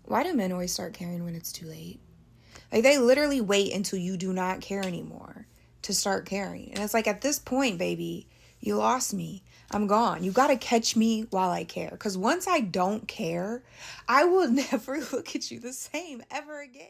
Why do men always start caring when it's too late? Like, they literally wait until you do not care anymore to start caring. And it's like, at this point, baby, you lost me. I'm gone. You got to catch me while I care. Because once I don't care, I will never look at you the same ever again.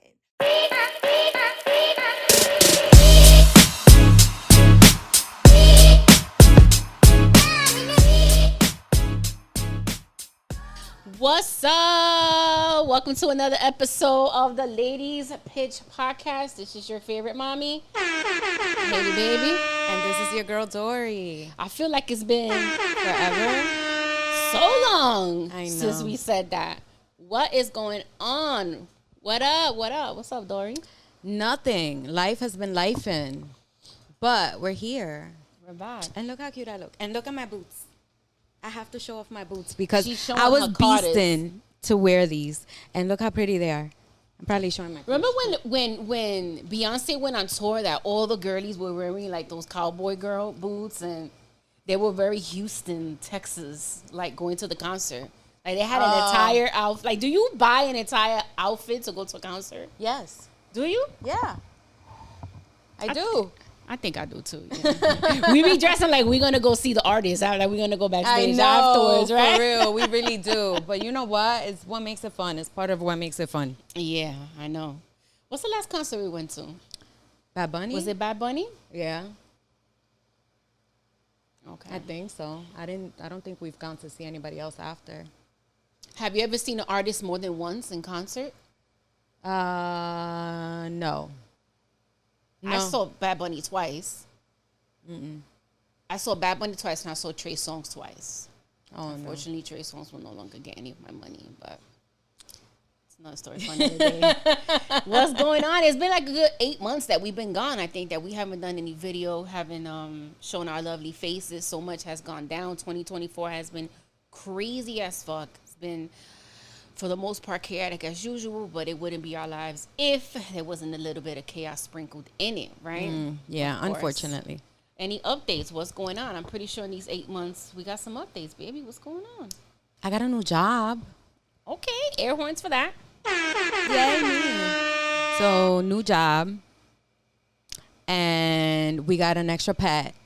What's up? Welcome to another episode of the Ladies Pitch Podcast. This is your favorite mommy, HaydeeBaby. And this is your girl, Dory. I feel like it's been forever, so long since we said that. What is going on? What up? What up? What's up, Dory? Nothing. Life has been lifing. But we're here. We're back. And look how cute I look. And look at my boots. I have to show off my boots because I was beasting to wear these. And look how pretty they are. I'm probably showing my Remember when Beyonce went on tour that all the girlies were wearing like those cowboy girl boots and they were very Houston, Texas, like going to the concert. Like they had an entire outfit. Like, do you buy an entire outfit to go to a concert? Yes. Do you? Yeah. I do. I think I do too. Yeah. We be dressing like we're gonna go see the artist. Like we're gonna go backstage afterwards, right? For real, we really do. But you know what? It's what makes it fun. It's part of what makes it fun. Yeah, I know. What's the last concert we went to? Bad Bunny? Was it Bad Bunny? Yeah. Okay. I think so. I don't think we've gone to see anybody else after. Have you ever seen an artist more than once in concert? No. I saw Bad Bunny twice. I saw Bad Bunny twice and I saw Trey Songz twice. Unfortunately, Trey Songz will no longer get any of my money, but it's another story for another day. What's going on? It's been like a good 8 months that we've been gone. I think that we haven't done any video, haven't shown our lovely faces. So much has gone down. 2024 has been crazy as fuck. It's been, for the most part, chaotic as usual, but it wouldn't be our lives if there wasn't a little bit of chaos sprinkled in it, right? Yeah, unfortunately. Any updates? What's going on? I'm pretty sure in these 8 months, we got some updates, baby. What's going on? I got a new job. Okay, air horns for that. Yay, me. So, new job. And we got an extra pet.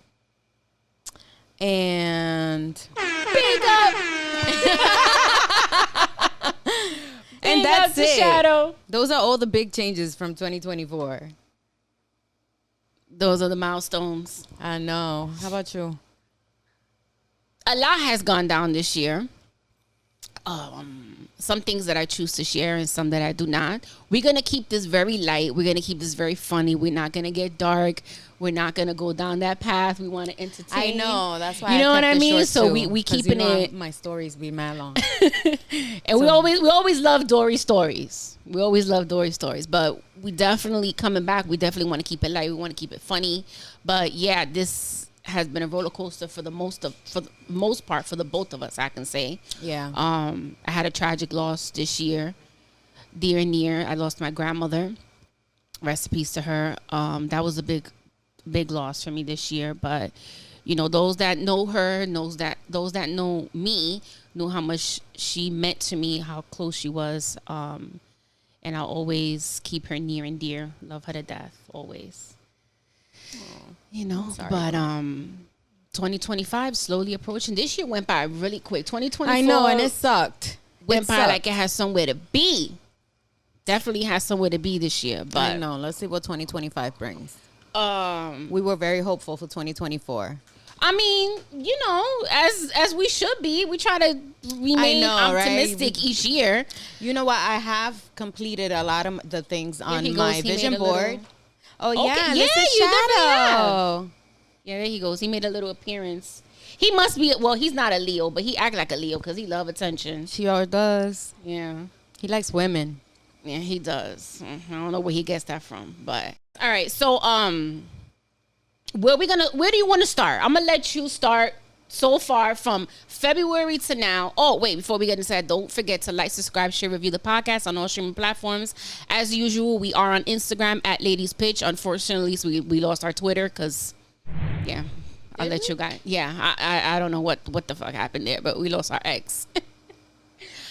And Big up! And that's it. Shadow. Those are all the big changes from 2024. Those are the milestones. I know. How about you? A lot has gone down this year. Some things that I choose to share and some that I do not. We're going to keep this very light. We're going to keep this very funny. We're not going to get dark. We're not going to go down that path. We want to entertain. I know. That's why you know what I mean? So too, we keeping it. My stories be mad long. And we always love Dory stories. We always love Dory stories. But we definitely coming back. We definitely want to keep it light. We want to keep it funny. But yeah, this has been a roller coaster for the most part for the both of us, I can say. Yeah. I had a tragic loss this year, dear and near. I lost my grandmother. Rest in peace to her. That was a big loss for me this year. But you know, those that know her, those that know me, know how much she meant to me, how close she was. And I'll always keep her near and dear. Love her to death, always. You know, but 2025 slowly approaching. This year went by really quick. 2024, I know, and it sucked. Went by like it has somewhere to be. Definitely has somewhere to be this year. But I know. Let's see what 2025 brings. We were very hopeful for 2024. I mean, you know, as we should be. We try to remain optimistic right? Each year. You know what? I have completed a lot of the things on my vision board. Oh, okay. Yeah, this is Shadow. Yeah, there he goes. He made a little appearance. He must be, well, he's not a Leo, but he act like a Leo because he love attention. She always does. Yeah. He likes women. Yeah, he does. I don't know where he gets that from, but. All right, so, where do you want to start? I'm going to let you start so far from February to now. Oh, wait, before we get into that, don't forget to like, subscribe, share, review the podcast on all streaming platforms. As usual, we are on Instagram at Ladies Pitch. Unfortunately, we lost our Twitter because, yeah, I'll let you guys. Yeah, I don't know what the fuck happened there, but we lost our ex.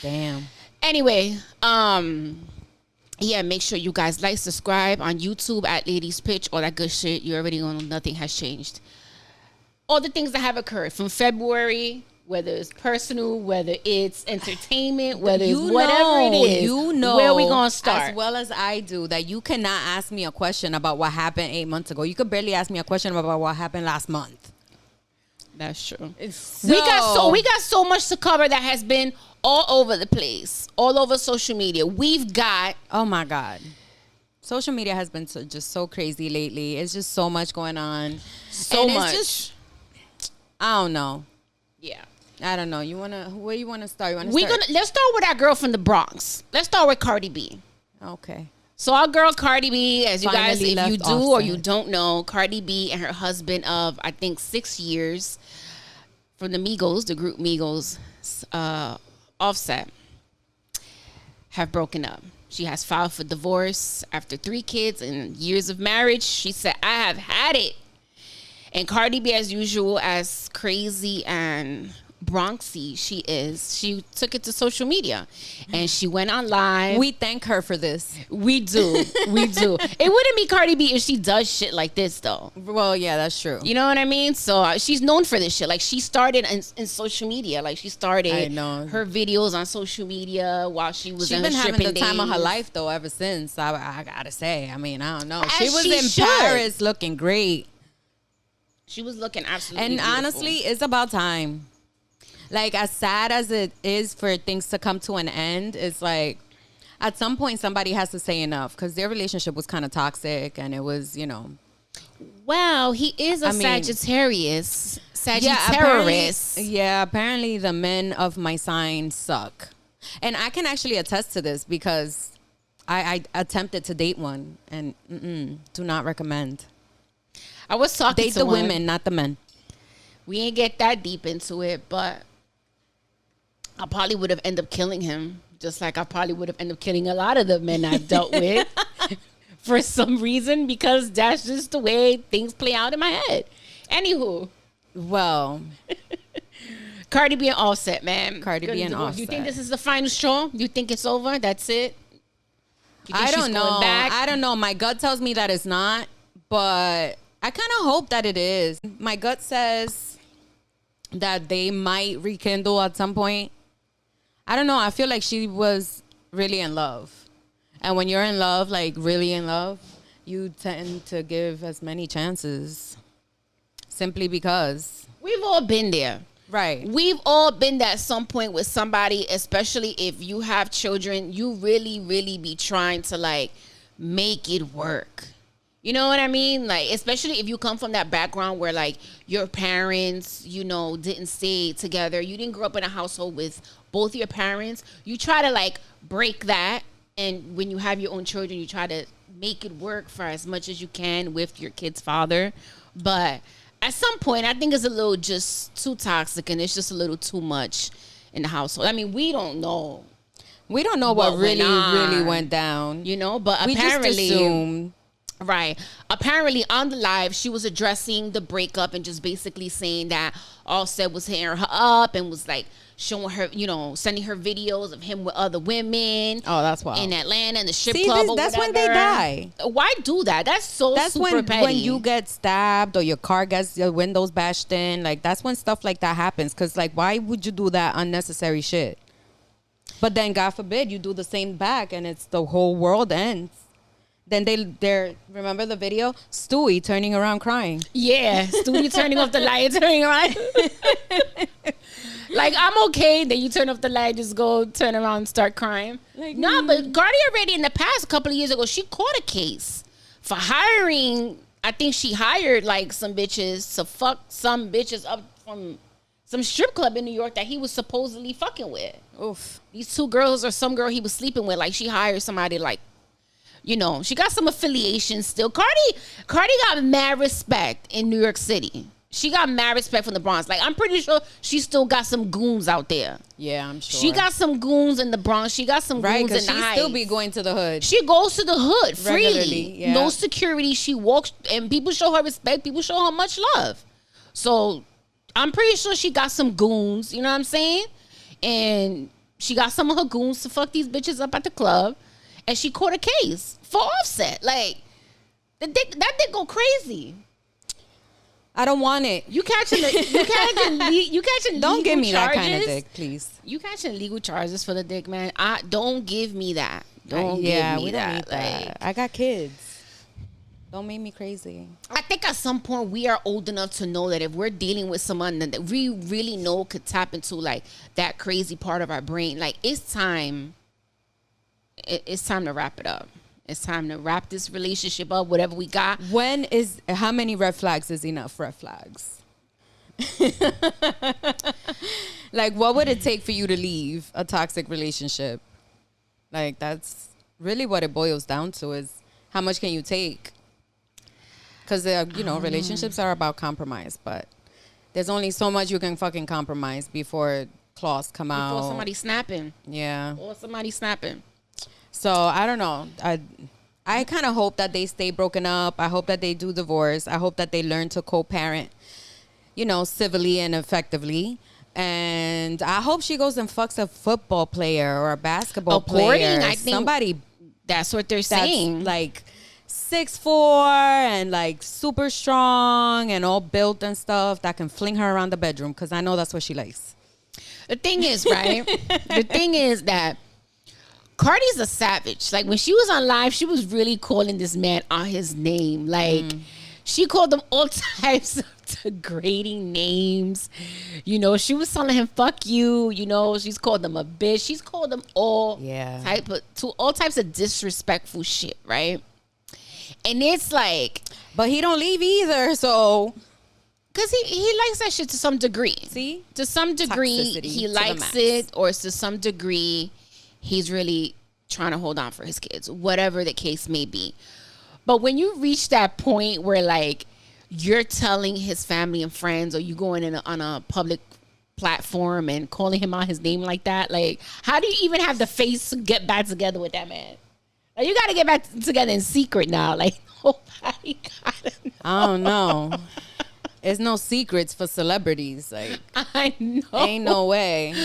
Damn. Anyway, yeah, make sure you guys like, subscribe on YouTube at Ladies Pitch, all that good shit. You already know nothing has changed. All the things that have occurred from February, whether it's personal, whether it's entertainment, whether it's whatever it is, where we gonna start? As well as I do, that you cannot ask me a question about what happened 8 months ago. You could barely ask me a question about what happened last month. That's true. So, we got so much to cover that has been all over the place, all over social media. We've got, oh my God, social media has been just so crazy lately. It's just so much going on. So much. It's just, I don't know. Yeah. I don't know. Where you wanna start? Let's start with our girl from the Bronx. Let's start with Cardi B. Okay. So our girl Cardi B, as you guys, if you do Offset. or you don't know, Cardi B and her husband of, I think, 6 years from the Migos, the group Migos, Offset, have broken up. She has filed for divorce after 3 kids and years of marriage. She said, I have had it. And Cardi B, as usual, as crazy and Bronxy she is, she took it to social media and she went on live. We thank her for this. We do. It wouldn't be Cardi B if she does shit like this, though. Well, yeah, that's true. You know what I mean? So she's known for this shit. Like, she started in social media. Like, she started her videos on social media while she was in her stripping days. She's been having the time of her life, though, ever since. I gotta say. I mean, I don't know. She was in Paris looking great. She was looking absolutely beautiful. Honestly, it's about time. Like, as sad as it is for things to come to an end, it's like, at some point, somebody has to say enough. Because their relationship was kind of toxic. And it was, Well, he is a Sagittarius. Yeah, apparently the men of my sign suck. And I can actually attest to this because I attempted to date one. And do not recommend. I was talking Date to the one. women, not the men. We ain't get that deep into it, but I probably would have ended up killing him. Just like I probably would have ended up killing a lot of the men I've dealt with for some reason, because that's just the way things play out in my head. Anywho. Well. Cardi B and Offset, man. Cardi B and Offset. You think this is the final straw? You think it's over? That's it? I don't know. I don't know. My gut tells me that it's not, but I kind of hope that it is. My gut says that they might rekindle at some point. I don't know. I feel like she was really in love. And when you're in love, like really in love, you tend to give as many chances. Simply because. We've all been there. Right. We've all been there at some point with somebody, especially if you have children. You really, really be trying to like make it work. You know what I mean? Like, especially if you come from that background where like your parents, didn't stay together. You didn't grow up in a household with both your parents. You try to like break that. And when you have your own children, you try to make it work for as much as you can with your kid's father. But at some point, I think it's a little just too toxic and it's just a little too much in the household. I mean, we don't know. We don't know what really went down. But we apparently. Just assumed. Right. Apparently on the live, she was addressing the breakup and just basically saying that Offset was hitting her up and was like showing her, sending her videos of him with other women. Oh, that's wild. In Atlanta in the strip club or that's whatever. When they die. Why do that? That's super petty. When you get stabbed or your car gets your windows bashed in. Like, that's when stuff like that happens. Because, like, why would you do that unnecessary shit? But then, God forbid, you do the same back and it's the whole world ends. Then they're remember the video? Stewie turning around crying. Yeah, Stewie turning off the light, turning around. Like, I'm okay that you turn off the light, just go turn around and start crying. Like, no, but Cardi already in the past, a couple of years ago, she caught a case for hiring. I think she hired like some bitches to fuck some bitches up from some strip club in New York that he was supposedly fucking with. Oof. These 2 girls or some girl he was sleeping with, like she hired somebody like, she got some affiliation still. Cardi got mad respect in New York City. She got mad respect from the Bronx. Like, I'm pretty sure she still got some goons out there. Yeah, I'm sure. She got some goons in the Bronx. She got some goons in the Heights. She still be going to the hood. She goes to the hood freely. Regularly, yeah. No security. She walks, and people show her respect. People show her much love. So, I'm pretty sure she got some goons. You know what I'm saying? And she got some of her goons to fuck these bitches up at the club, and she caught a case for Offset. Like, that dick go crazy. I don't want it. You catching don't give me charges. That kind of dick, please. You catching legal charges for the dick, man. Don't give me that. Don't give me that. Like, I got kids. Don't make me crazy. I think at some point we are old enough to know that if we're dealing with someone that we really know could tap into like that crazy part of our brain, like it's time. It's time to wrap it up. It's time to wrap this relationship up. Whatever we got. How many red flags is enough red flags? Like, what would it take for you to leave a toxic relationship? Like, that's really what it boils down to, is how much can you take? Because, relationships are about compromise, but there's only so much you can fucking compromise before claws come out. Before somebody snapping. Yeah. Or somebody snapping. So, I don't know. I kind of hope that they stay broken up. I hope that they do divorce. I hope that they learn to co-parent, civilly and effectively. And I hope she goes and fucks a football player or a basketball player. I think somebody that's what they're saying. Like 6'4" and like super strong and all built and stuff that can fling her around the bedroom, because I know that's what she likes. The thing is, right? The thing is that Cardi's a savage. Like, when she was on live, she was really calling this man on his name. Like, she called him all types of degrading names. She was telling him, fuck you. She's called him a bitch. She's called him all types of disrespectful shit, right? And it's like... But he don't leave either, so... Because he likes that shit to some degree. See? To some degree, he likes it. Or to some degree, he's really trying to hold on for his kids. Whatever the case may be. But when you reach that point where, like, you're telling his family and friends, or you going on a public platform and calling him out his name like that, like, how do you even have the face to get back together with that man? Like, you got to get back together in secret now. Like, nobody got to know. I don't know. There's no secrets for celebrities. Like, I know. Ain't no way.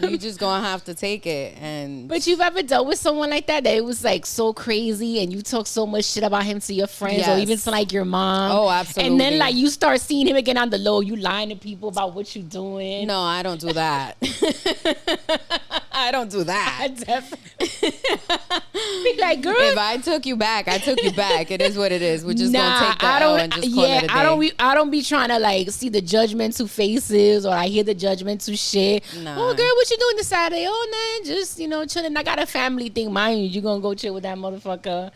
You just gonna have to take it. But you've ever dealt with someone like that it was like so crazy, and you talk so much shit about him to your friends, or even to like your mom? Oh, absolutely. And then like you start seeing him again on the low, you lying to people about what you doing. No, I don't do that. I don't do that. I definitely be like, girl, if I took you back, I took you back. It is what it is. We're just gonna take that L and just call it a day. I don't be trying to like see the judgmental faces, or I hear the judgmental shit. Nah. Oh, girl, what you doing this Saturday? Oh, man, just chilling. I got a family thing, mind you. You gonna go chill with that motherfucker?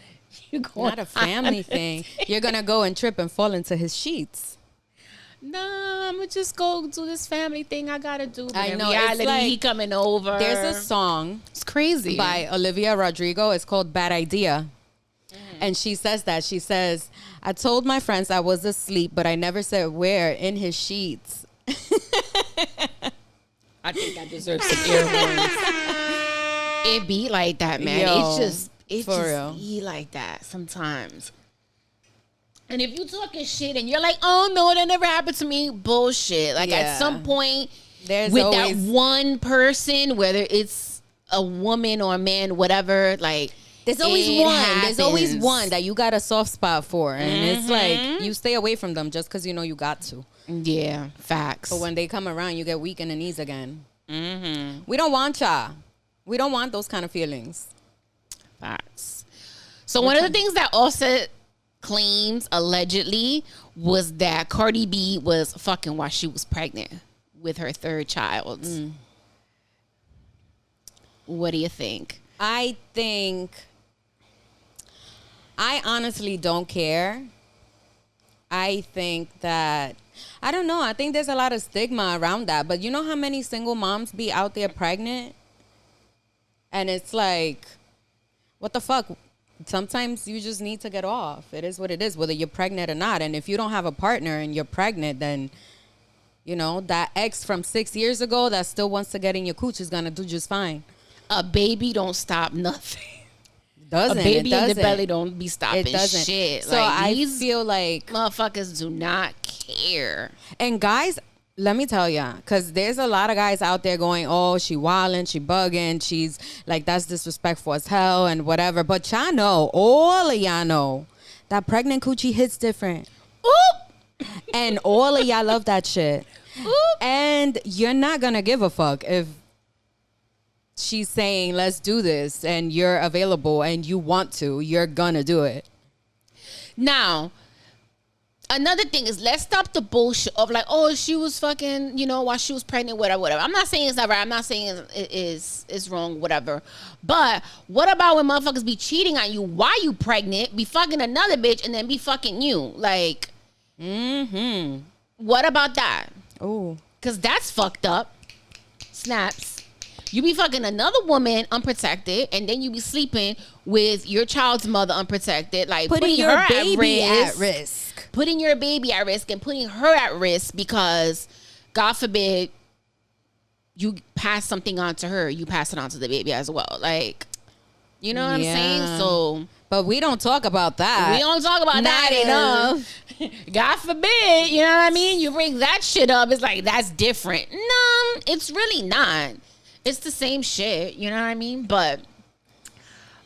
Not a family thing. You're gonna go and trip and fall into his sheets. Nah, I'm gonna just go do this family thing I gotta do. But I know. reality, it's like, he coming over. There's a song. It's crazy. By Olivia Rodrigo. It's called Bad Idea. And she says that. She says, I told my friends I was asleep, but I never said where in his sheets. I think I deserve some ear horns. It be like that, man. Yo, it just be like that sometimes. And if you talking shit and you're like, oh no, that never happened to me, bullshit. Like at some point, there's with always that one person, whether it's a woman or a man, whatever, like there's always one. Happens. There's always one that you got a soft spot for, and it's like you stay away from them just because you know you got to. Yeah, facts. But when they come around, you get weak in the knees again. We don't want y'all. We don't want those kind of feelings. Facts. So one of the things that Offset claims allegedly was that Cardi B was fucking while she was pregnant with her third child. What do you think? I honestly don't care. I think that, I don't know. I think there's a lot of stigma around that. But you know how many single moms be out there pregnant? And it's like, what the fuck? Sometimes you just need to get off. It is what it is, whether you're pregnant or not. And if you don't have a partner and you're pregnant, then, you know, that ex from 6 years ago that still wants to get in your cooch is going to do just fine. A baby don't stop nothing. A baby in the belly don't be stopping shit. So like, I feel like motherfuckers do not care. And guys, let me tell ya, because there's a lot of guys out there going, oh, she wildin', she bugging, she's like, that's disrespectful as hell and whatever. But y'all know, all of y'all know, that pregnant coochie hits different. Oop! And all of y'all love that shit. Oop! And you're not gonna give a fuck if she's saying, let's do this, and you're available and you want to, you're gonna do it. Now, another thing is, let's stop the bullshit of like, oh, she was fucking, while she was pregnant, whatever. I'm not saying it's not right. I'm not saying it's wrong, whatever. But what about when motherfuckers be cheating on you while you pregnant, be fucking another bitch, and then be fucking you? Like, what about that? Oh, because that's fucked up. Snaps. You be fucking another woman unprotected, and then you be sleeping with your child's mother unprotected, like putting your her baby at risk. Putting your baby at risk and putting her at risk because, God forbid, you pass something on to her, you pass it on to the baby as well. Like, you know what I'm saying? So, but we don't talk about that. We don't talk about that enough. God forbid, you know what I mean? You bring that shit up, it's like, that's different. No, it's really not. It's the same shit, you know what I mean? But,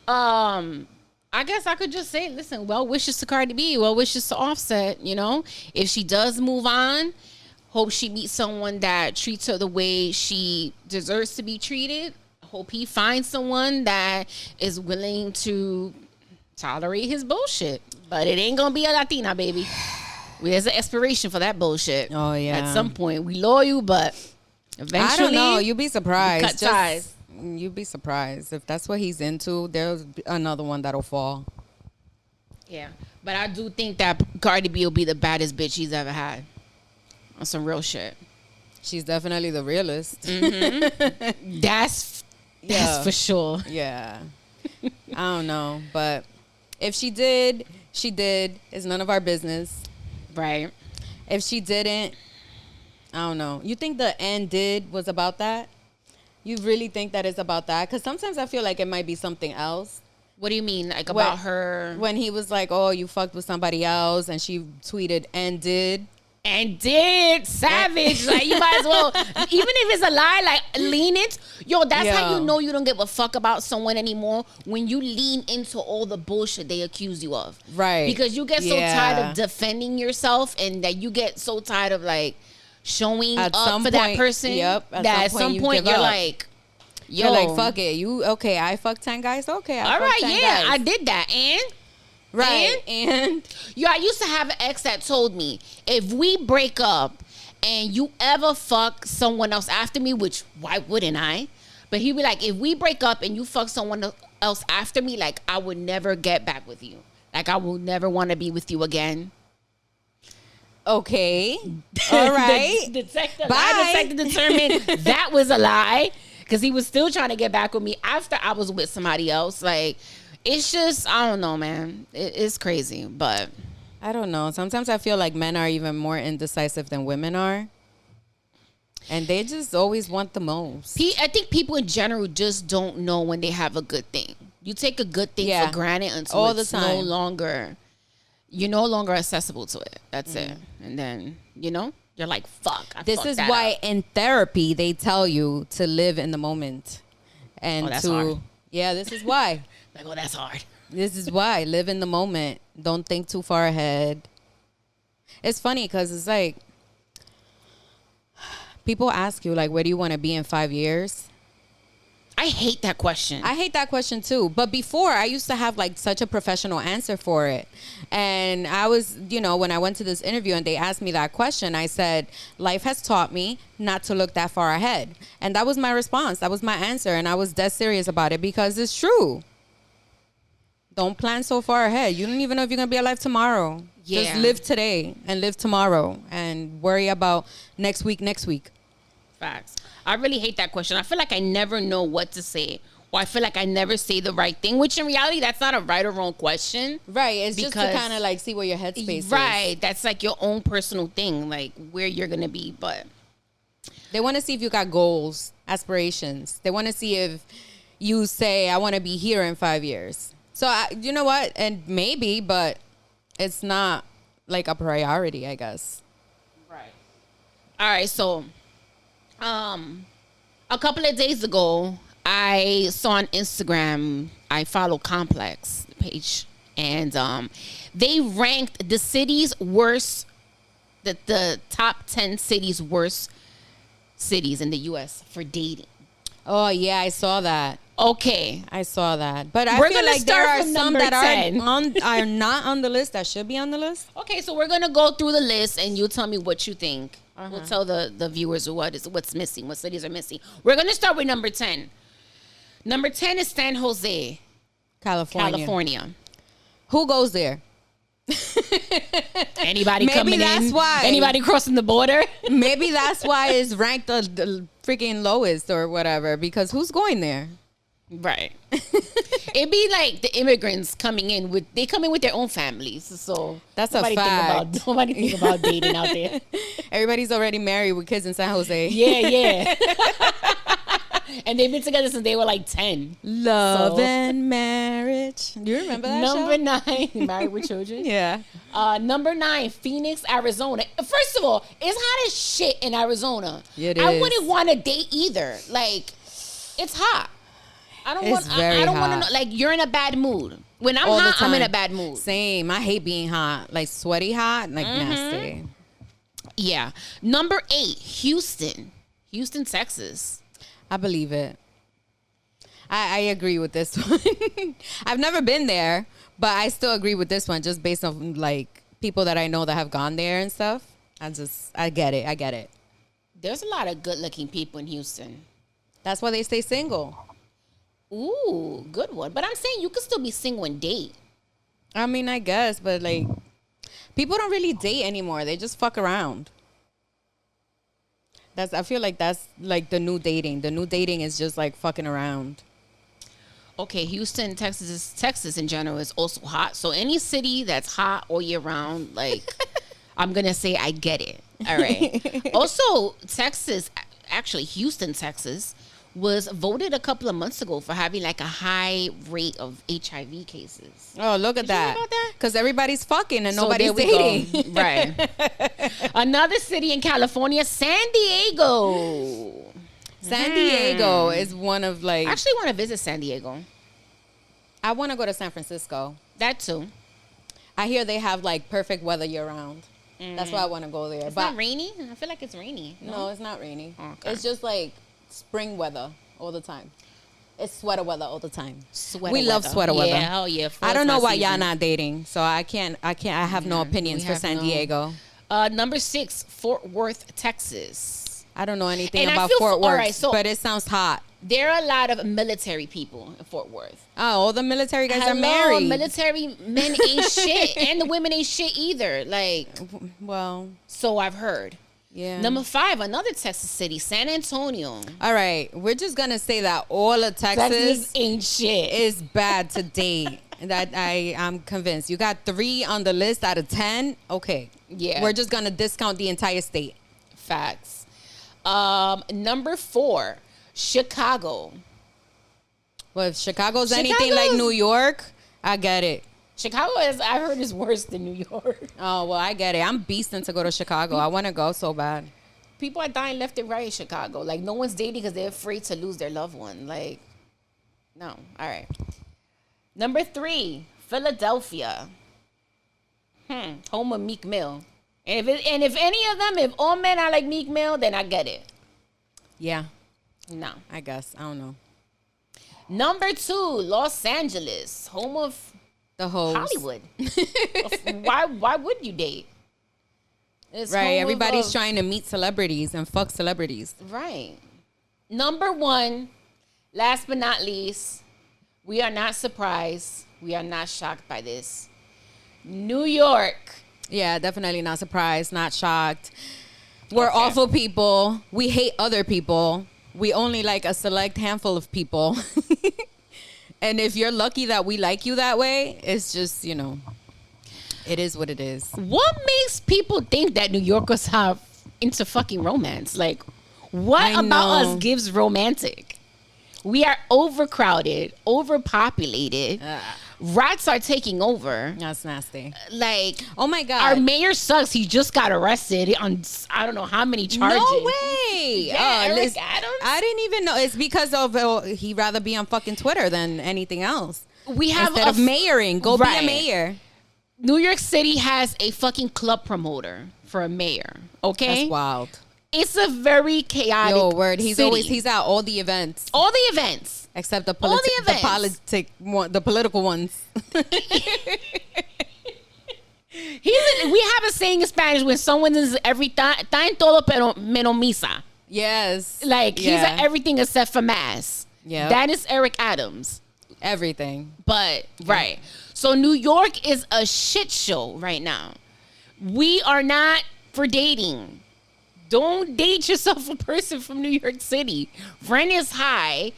I guess I could just say, listen, well wishes to Cardi B, well wishes to Offset, If she does move on, hope she meets someone that treats her the way she deserves to be treated. Hope he finds someone that is willing to tolerate his bullshit. But it ain't gonna be a Latina, baby. There's an expiration for that bullshit. Oh, yeah. At some point. We loyal, but eventually, I don't know. You'd be surprised. Cut ties. You'd be surprised. If that's what he's into, there's another one that'll fall. Yeah. But I do think that Cardi B will be the baddest bitch he's ever had. On some real shit. She's definitely the realest. Mm-hmm. That's for sure. Yeah. I don't know. But if she did, she did. It's none of our business. Right. If she didn't, I don't know. You think the "and did" was about that? You really think that it's about that? Because sometimes I feel like it might be something else. What do you mean? Like about her? When he was like, oh, you fucked with somebody else, and she tweeted "and did." And did. Savage. Like, you might as well, even if it's a lie, like, lean it. Yo, that's how you know you don't give a fuck about someone anymore, when you lean into all the bullshit they accuse you of. Right. Because you get so tired of defending yourself, and that you get so tired of, like, showing up for that person. Yep. That at some point you're like, yo. You're like, fuck it. Okay, I fucked 10 guys. Okay, all right, yeah, I did that. And? Right. And yo, I used to have an ex that told me, if we break up and you ever fuck someone else after me, which why wouldn't I? But he'd be like, if we break up and you fuck someone else after me, like, I would never get back with you. Like, I will never want to be with you again. Okay. All right. The detective determined that was a lie, because he was still trying to get back with me after I was with somebody else. Like, it's just, I don't know, man. It's crazy, but I don't know. Sometimes I feel like men are even more indecisive than women are. And they just always want the most. I think people in general just don't know when they have a good thing. You take a good thing for granted until all it's no longer, you're no longer accessible to it. That's it. And then, you're like, fuck. This is why in therapy they tell you to live in the moment. And that's hard. Yeah, this is why. Like, oh, that's hard. This is why. Live in the moment. Don't think too far ahead. It's funny because it's like, people ask you, like, where do you want to be in 5 years? I hate that question. I hate that question too. But before, I used to have like such a professional answer for it. And I was, when I went to this interview and they asked me that question, I said, life has taught me not to look that far ahead. And that was my response. That was my answer. And I was dead serious about it because it's true. Don't plan so far ahead. You don't even know if you're going to be alive tomorrow. Yeah. Just live today and live tomorrow and worry about next week. Facts. I really hate that question. I feel like I never know what to say. Or I feel like I never say the right thing, which in reality, that's not a right or wrong question. Right. It's just to kind of like see where your headspace is. Right. That's like your own personal thing, like where you're going to be. But they want to see if you got goals, aspirations. They want to see if you say, I want to be here in 5 years. So, you know what? And maybe, but it's not like a priority, I guess. Right. All right, so a couple of days ago, I saw on Instagram, I follow Complex page, and they ranked the cities worst, the top 10 cities worst cities in the U.S. for dating. Oh yeah, I saw that. Okay, I saw that, but I We're feel gonna like there start are from some number that 10. are not on the list that should be on the list. Okay, so we're gonna go through the list, and you tell me what you think. We'll tell the viewers what's missing, what cities are missing. We're gonna start with number 10. Number 10 is San Jose, California. Who goes there? Anybody Maybe coming that's in? why. Anybody crossing the border? Maybe that's why it's ranked the freaking lowest or whatever. Because who's going there? Right. It'd be like the immigrants coming in with their own families. So that's nobody a fact. Nobody think about dating out there. Everybody's already married with kids in San Jose. Yeah. And they've been together since they were like 10. Love and Marriage. Do you remember that Number show? 9, Married with Children. Yeah. Number 9, Phoenix, Arizona. First of all, it's hot as shit in Arizona. It I is. wouldn't want to date either. Like, it's hot. I don't want to know. Like, you're in a bad mood. When I'm hot, I'm in a bad mood. Same. I hate being hot. Like sweaty hot. Like nasty. Yeah. Number 8, Houston, Texas. I believe it. I agree with this one. I've never been there, but I still agree with this one just based on like people that I know that have gone there and stuff. I get it. There's a lot of good-looking people in Houston. That's why they stay single. Ooh, good one. But I'm saying you could still be single and date. I mean, I guess, but like people don't really date anymore. They just fuck around. I feel like that's like the new dating. The new dating is just like fucking around. Okay, Houston, Texas in general is also hot. So any city that's hot all year round, like, I'm going to say I get it. All right. Also, Houston, Texas, was voted a couple of months ago for having like a high rate of HIV cases. Oh, look at that. Because everybody's fucking and So nobody's there we dating. go. Right. Another city in California, San Diego. San Diego is one of like... I actually want to visit San Diego. I want to go to San Francisco. That too. I hear they have like perfect weather year round. That's why I want to go there. It's not rainy? I feel like it's rainy. No, it's not rainy. Okay. It's just like spring weather all the time. It's sweater weather all the time. We weather. love sweater weather. Yeah, hell yeah. I don't know why y'all not dating, so I have no opinions for San Diego. Number 6, Fort Worth, Texas. I don't know anything And about Fort Worth, right, so but it sounds hot. There are a lot of military people in Fort Worth. Oh, all the military guys are married. Military men ain't shit, and the women ain't shit either. Like, well, so I've heard. Yeah. Number 5, another Texas city, San Antonio. All right, we're just gonna say that all of Texas ain't shit. Is bad to date. That I'm convinced. You got 3 on the list out of 10. Okay. Yeah. We're just gonna discount the entire state. Facts. Number 4, Chicago. Well, if Chicago's anything like New York, I get it. Chicago I heard is worse than New York. Oh, well, I get it. I'm beasting to go to Chicago. I want to go so bad. People are dying left and right in Chicago. Like, no one's dating because they're afraid to lose their loved one. Like, no. All right. Number 3, Philadelphia. Home of Meek Mill. And if any of them, if all men are like Meek Mill, then I get it. Yeah. No. I guess. I don't know. Number 2, Los Angeles. Home of the hoes. Hollywood. Why would you date? It's right. Everybody's trying to meet celebrities and fuck celebrities. Right. Number 1, last but not least, we are not surprised. We are not shocked by this. New York. Yeah, definitely not surprised, not shocked. We're awful people. We hate other people. We only like a select handful of people. And if you're lucky that we like you that way, it's just, it is what it is. What makes people think that New Yorkers are into fucking romance? Like, what about us gives romantic? We are overcrowded, overpopulated. rats are taking over. That's nasty. Like, oh my God, our mayor sucks. He just got arrested on I don't know how many charges. No way. Eric Adams. I didn't even know. It's because of he'd rather be on fucking Twitter than anything else. We have instead of mayoring, go be a mayor. New York City has a fucking club promoter for a mayor. Okay, that's wild. It's a very chaotic. Yo, word. He's city. he's at all the events. All the events. Except the political ones. We have a saying in Spanish when someone is está en todo pero menos misa. Yes. Like he's at everything except for mass. Yeah. That is Eric Adams. Everything. But right. So New York is a shit show right now. We are not for dating. Don't date yourself a person from New York City. Rent is high.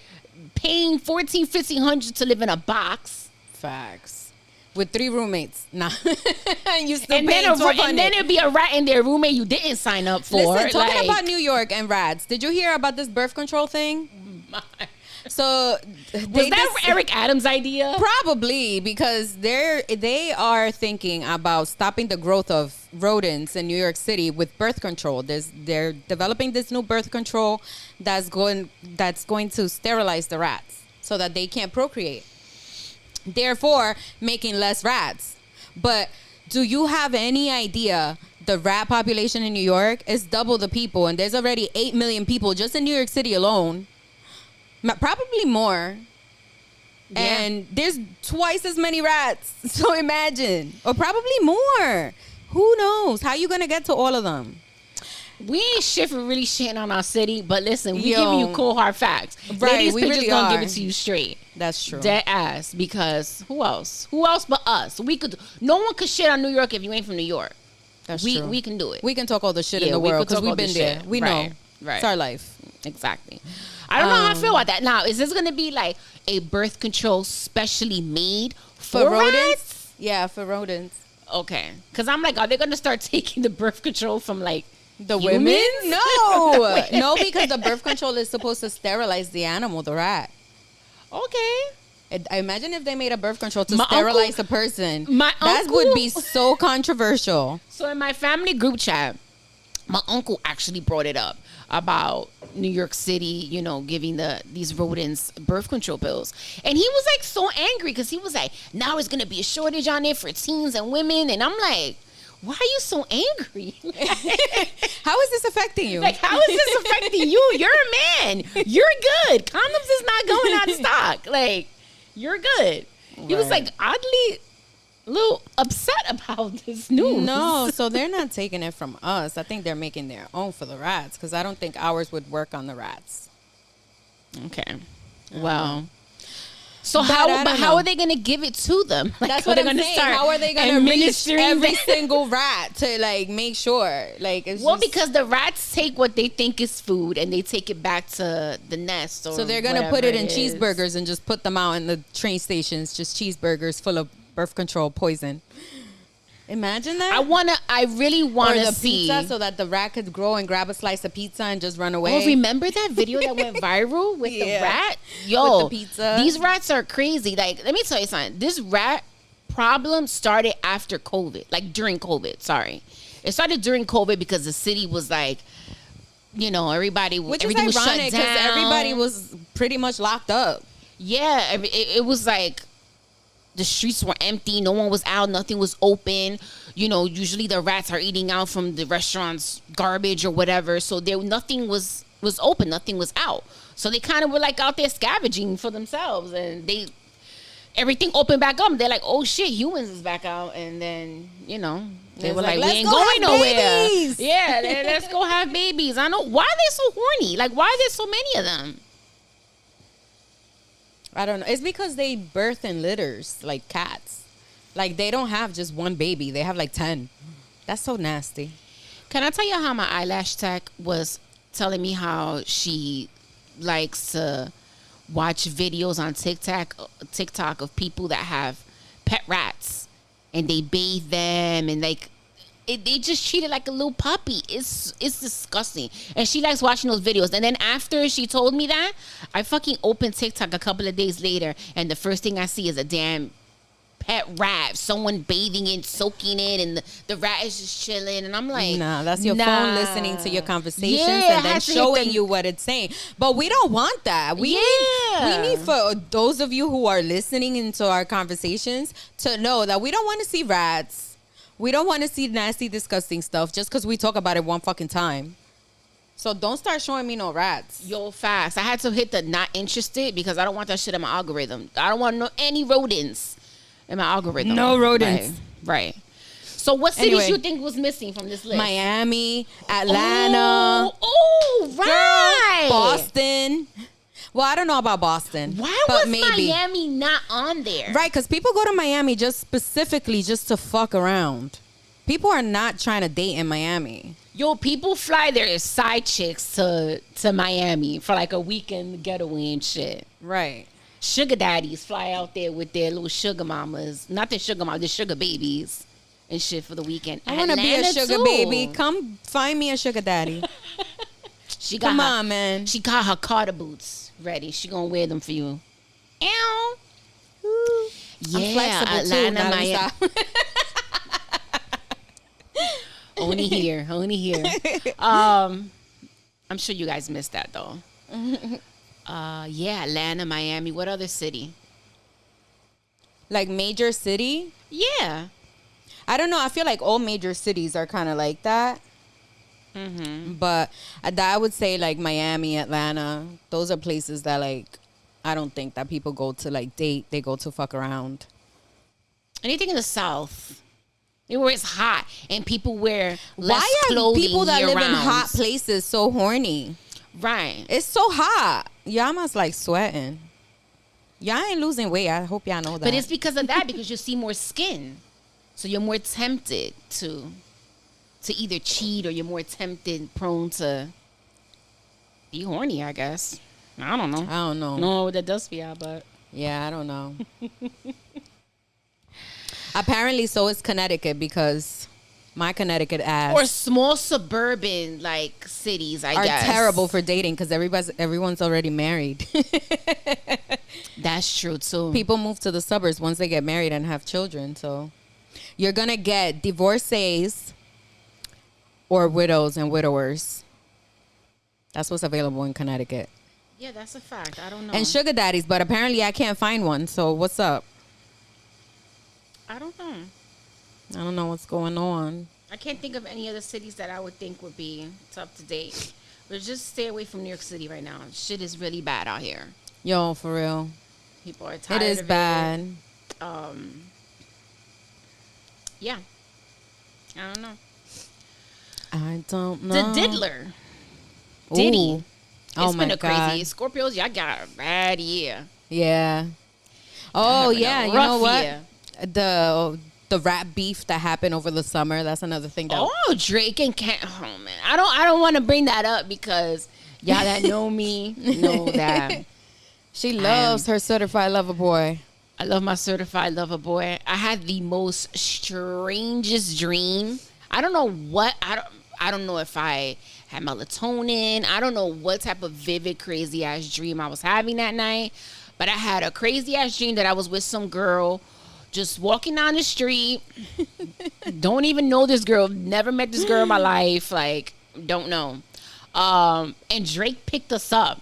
Paying $1,400-$1,500 to live in a box. Facts. With 3 roommates. Nah. And you still and paying then it'd be a rat in their roommate you didn't sign up for. Listen, talking about New York and rats. Did you hear about this birth control thing? So was that Eric Adams' idea? Probably, because they are thinking about stopping the growth of rodents in New York City with birth control. They're developing this new birth control that's going to sterilize the rats so that they can't procreate. Therefore, making less rats. But do you have any idea the rat population in New York is double the people, and there's already 8 million people just in New York City alone? Probably more. Yeah. And there's twice as many rats. So imagine. Or probably more. Who knows? How you going to get to all of them? We ain't shit for really shitting on our city, but listen, we giving you cold hard facts. Right, Ladies, we really gonna are. give it to you straight. That's true. Dead ass. Because who else? Who else but us? No one could shit on New York if you ain't from New York. That's true. We can do it. We can talk all the shit in the world because we've been there. We know. Right. It's our life. Exactly. I don't know how I feel about that. Now, is this going to be like a birth control specially made for rodents? Rats? Yeah, for rodents. Okay. Because I'm like, are they going to start taking the birth control from like the women? No. No, because the birth control is supposed to sterilize the animal, the rat. Okay. I imagine if they made a birth control to sterilize a person. That would be so controversial. So in my family group chat, my uncle actually brought it up about New York City, giving these rodents birth control pills. And he was like so angry because he was like, now there's going to be a shortage on it for teens and women. And I'm like, why are you so angry? How is this affecting you? Like, how is this affecting you? You're a man. You're good. Condoms is not going out of stock. Like, you're good. Right. He was like oddly a little upset about this news. No, so they're not taking it from us. I think they're making their own for the rats because I don't think ours would work on the rats. Okay. Well. So how are they going to give it to them? Like, that's what I'm saying. How are they going to reach every single rat to like make sure? Like, because the rats take what they think is food and they take it back to the nest. So they're going to put it in cheeseburgers and just put them out in the train stations, just cheeseburgers full of birth control poison. Imagine that. I really want to see pizza so that the rat could grow and grab a slice of pizza and just run away. Oh, remember that video that went viral with the rat? Yo, with the pizza. These rats are crazy. Like, let me tell you something. This rat problem started after COVID, like during COVID. Sorry, it started during COVID because the city was like, everybody was shut down because everybody was pretty much locked up. Yeah, it was like. The streets were empty. No one was out. Nothing was open. Usually the rats are eating out from the restaurant's garbage or whatever. So nothing was open. Nothing was out. So they kind of were like out there scavenging for themselves. And everything opened back up. They're like, oh shit, humans is back out. And then, they were like, we ain't going nowhere. Babies. Yeah, let's go have babies. I know. Why are they so horny? Like, why are there so many of them? I don't know. It's because they birth in litters, like cats. Like, they don't have just one baby. They have like 10. That's so nasty. Can I tell you how my eyelash tech was telling me how she likes to watch videos on TikTok of people that have pet rats and they bathe them and like they just treat it like a little puppy. It's disgusting. And she likes watching those videos. And then after she told me that, I fucking opened TikTok a couple of days later and the first thing I see is a damn pet rat, someone bathing in, soaking in, and the rat is just chilling. And I'm like, nah, that's your phone listening to your conversations Yeah, and then showing you what it's saying. But we don't want that. We need for those of you who are listening into our conversations to know that we don't want to see rats. We don't want to see nasty, disgusting stuff just because we talk about it one fucking time. So don't start showing me no rats. Yo, fast. I had to hit the not interested because I don't want that shit in my algorithm. I don't want any rodents in my algorithm. No rodents. Right. So what cities you think was missing from this list? Miami, Atlanta. Oh, right. Girl, Boston. Well, I don't know about Boston. Why was Miami not on there? Right, because people go to Miami just specifically just to fuck around. People are not trying to date in Miami. Yo, people fly their side chicks to Miami for like a weekend getaway and shit. Right. Sugar daddies fly out there with their little sugar mamas. Not their sugar mamas, their sugar babies and shit for the weekend. I want to be a sugar baby. Come find me a sugar daddy. Come on, man. She got her Carter boots ready. She gonna wear them for you. Ow. Yeah, I'm flexible Atlanta, too, Miami. Only here. I'm sure you guys missed that though. Yeah, Atlanta, Miami. What other city? Like major city? Yeah. I don't know. I feel like all major cities are kind of like that. Mm-hmm. But I would say like Miami, Atlanta. Those are places that like I don't think that people go to like date. They go to fuck around. Anything in the South. Where it's hot and people wear less Why are clothing people that live in year-round? hot places so horny? Right. It's so hot. Y'all must like sweating. Y'all ain't losing weight. I hope y'all know that. But it's because of that, because you see more skin. So you're more tempted to either cheat, or you're more tempted, prone to be horny, I guess. I don't know. I don't know. No, what that does for y'all, but yeah, I don't know. Apparently, so is Connecticut, because my Connecticut ass or small suburban like cities, I guess, are terrible for dating because everyone's already married. That's true too. People move to the suburbs once they get married and have children. So you're gonna get divorcees or widows and widowers. That's what's available in Connecticut. Yeah, that's a fact. I don't know. And sugar daddies, but apparently I can't find one. So what's up? I don't know. I don't know what's going on. I can't think of any other cities that I would think would be up to date. But just stay away from New York City right now. Shit is really bad out here. Yo, for real. People are tired. It is bad. Yeah. I don't know. I don't know. The Diddler. Diddy. Ooh. It's been a crazy. Scorpios, y'all got a bad year. Yeah. Oh, yeah. You know what? Year. The rap beef that happened over the summer. That's another thing. Drake and oh man, I don't want to bring that up because y'all that know me know that she loves her certified lover boy. I love my certified lover boy. I had the most strangest dream. I don't know what I don't know if I had melatonin. I don't know what type of vivid, crazy ass dream I was having that night, but I had a crazy ass dream that I was with some girl. Just walking down the street. Don't even know this girl. Never met this girl in my life. Like, don't know. And Drake picked us up.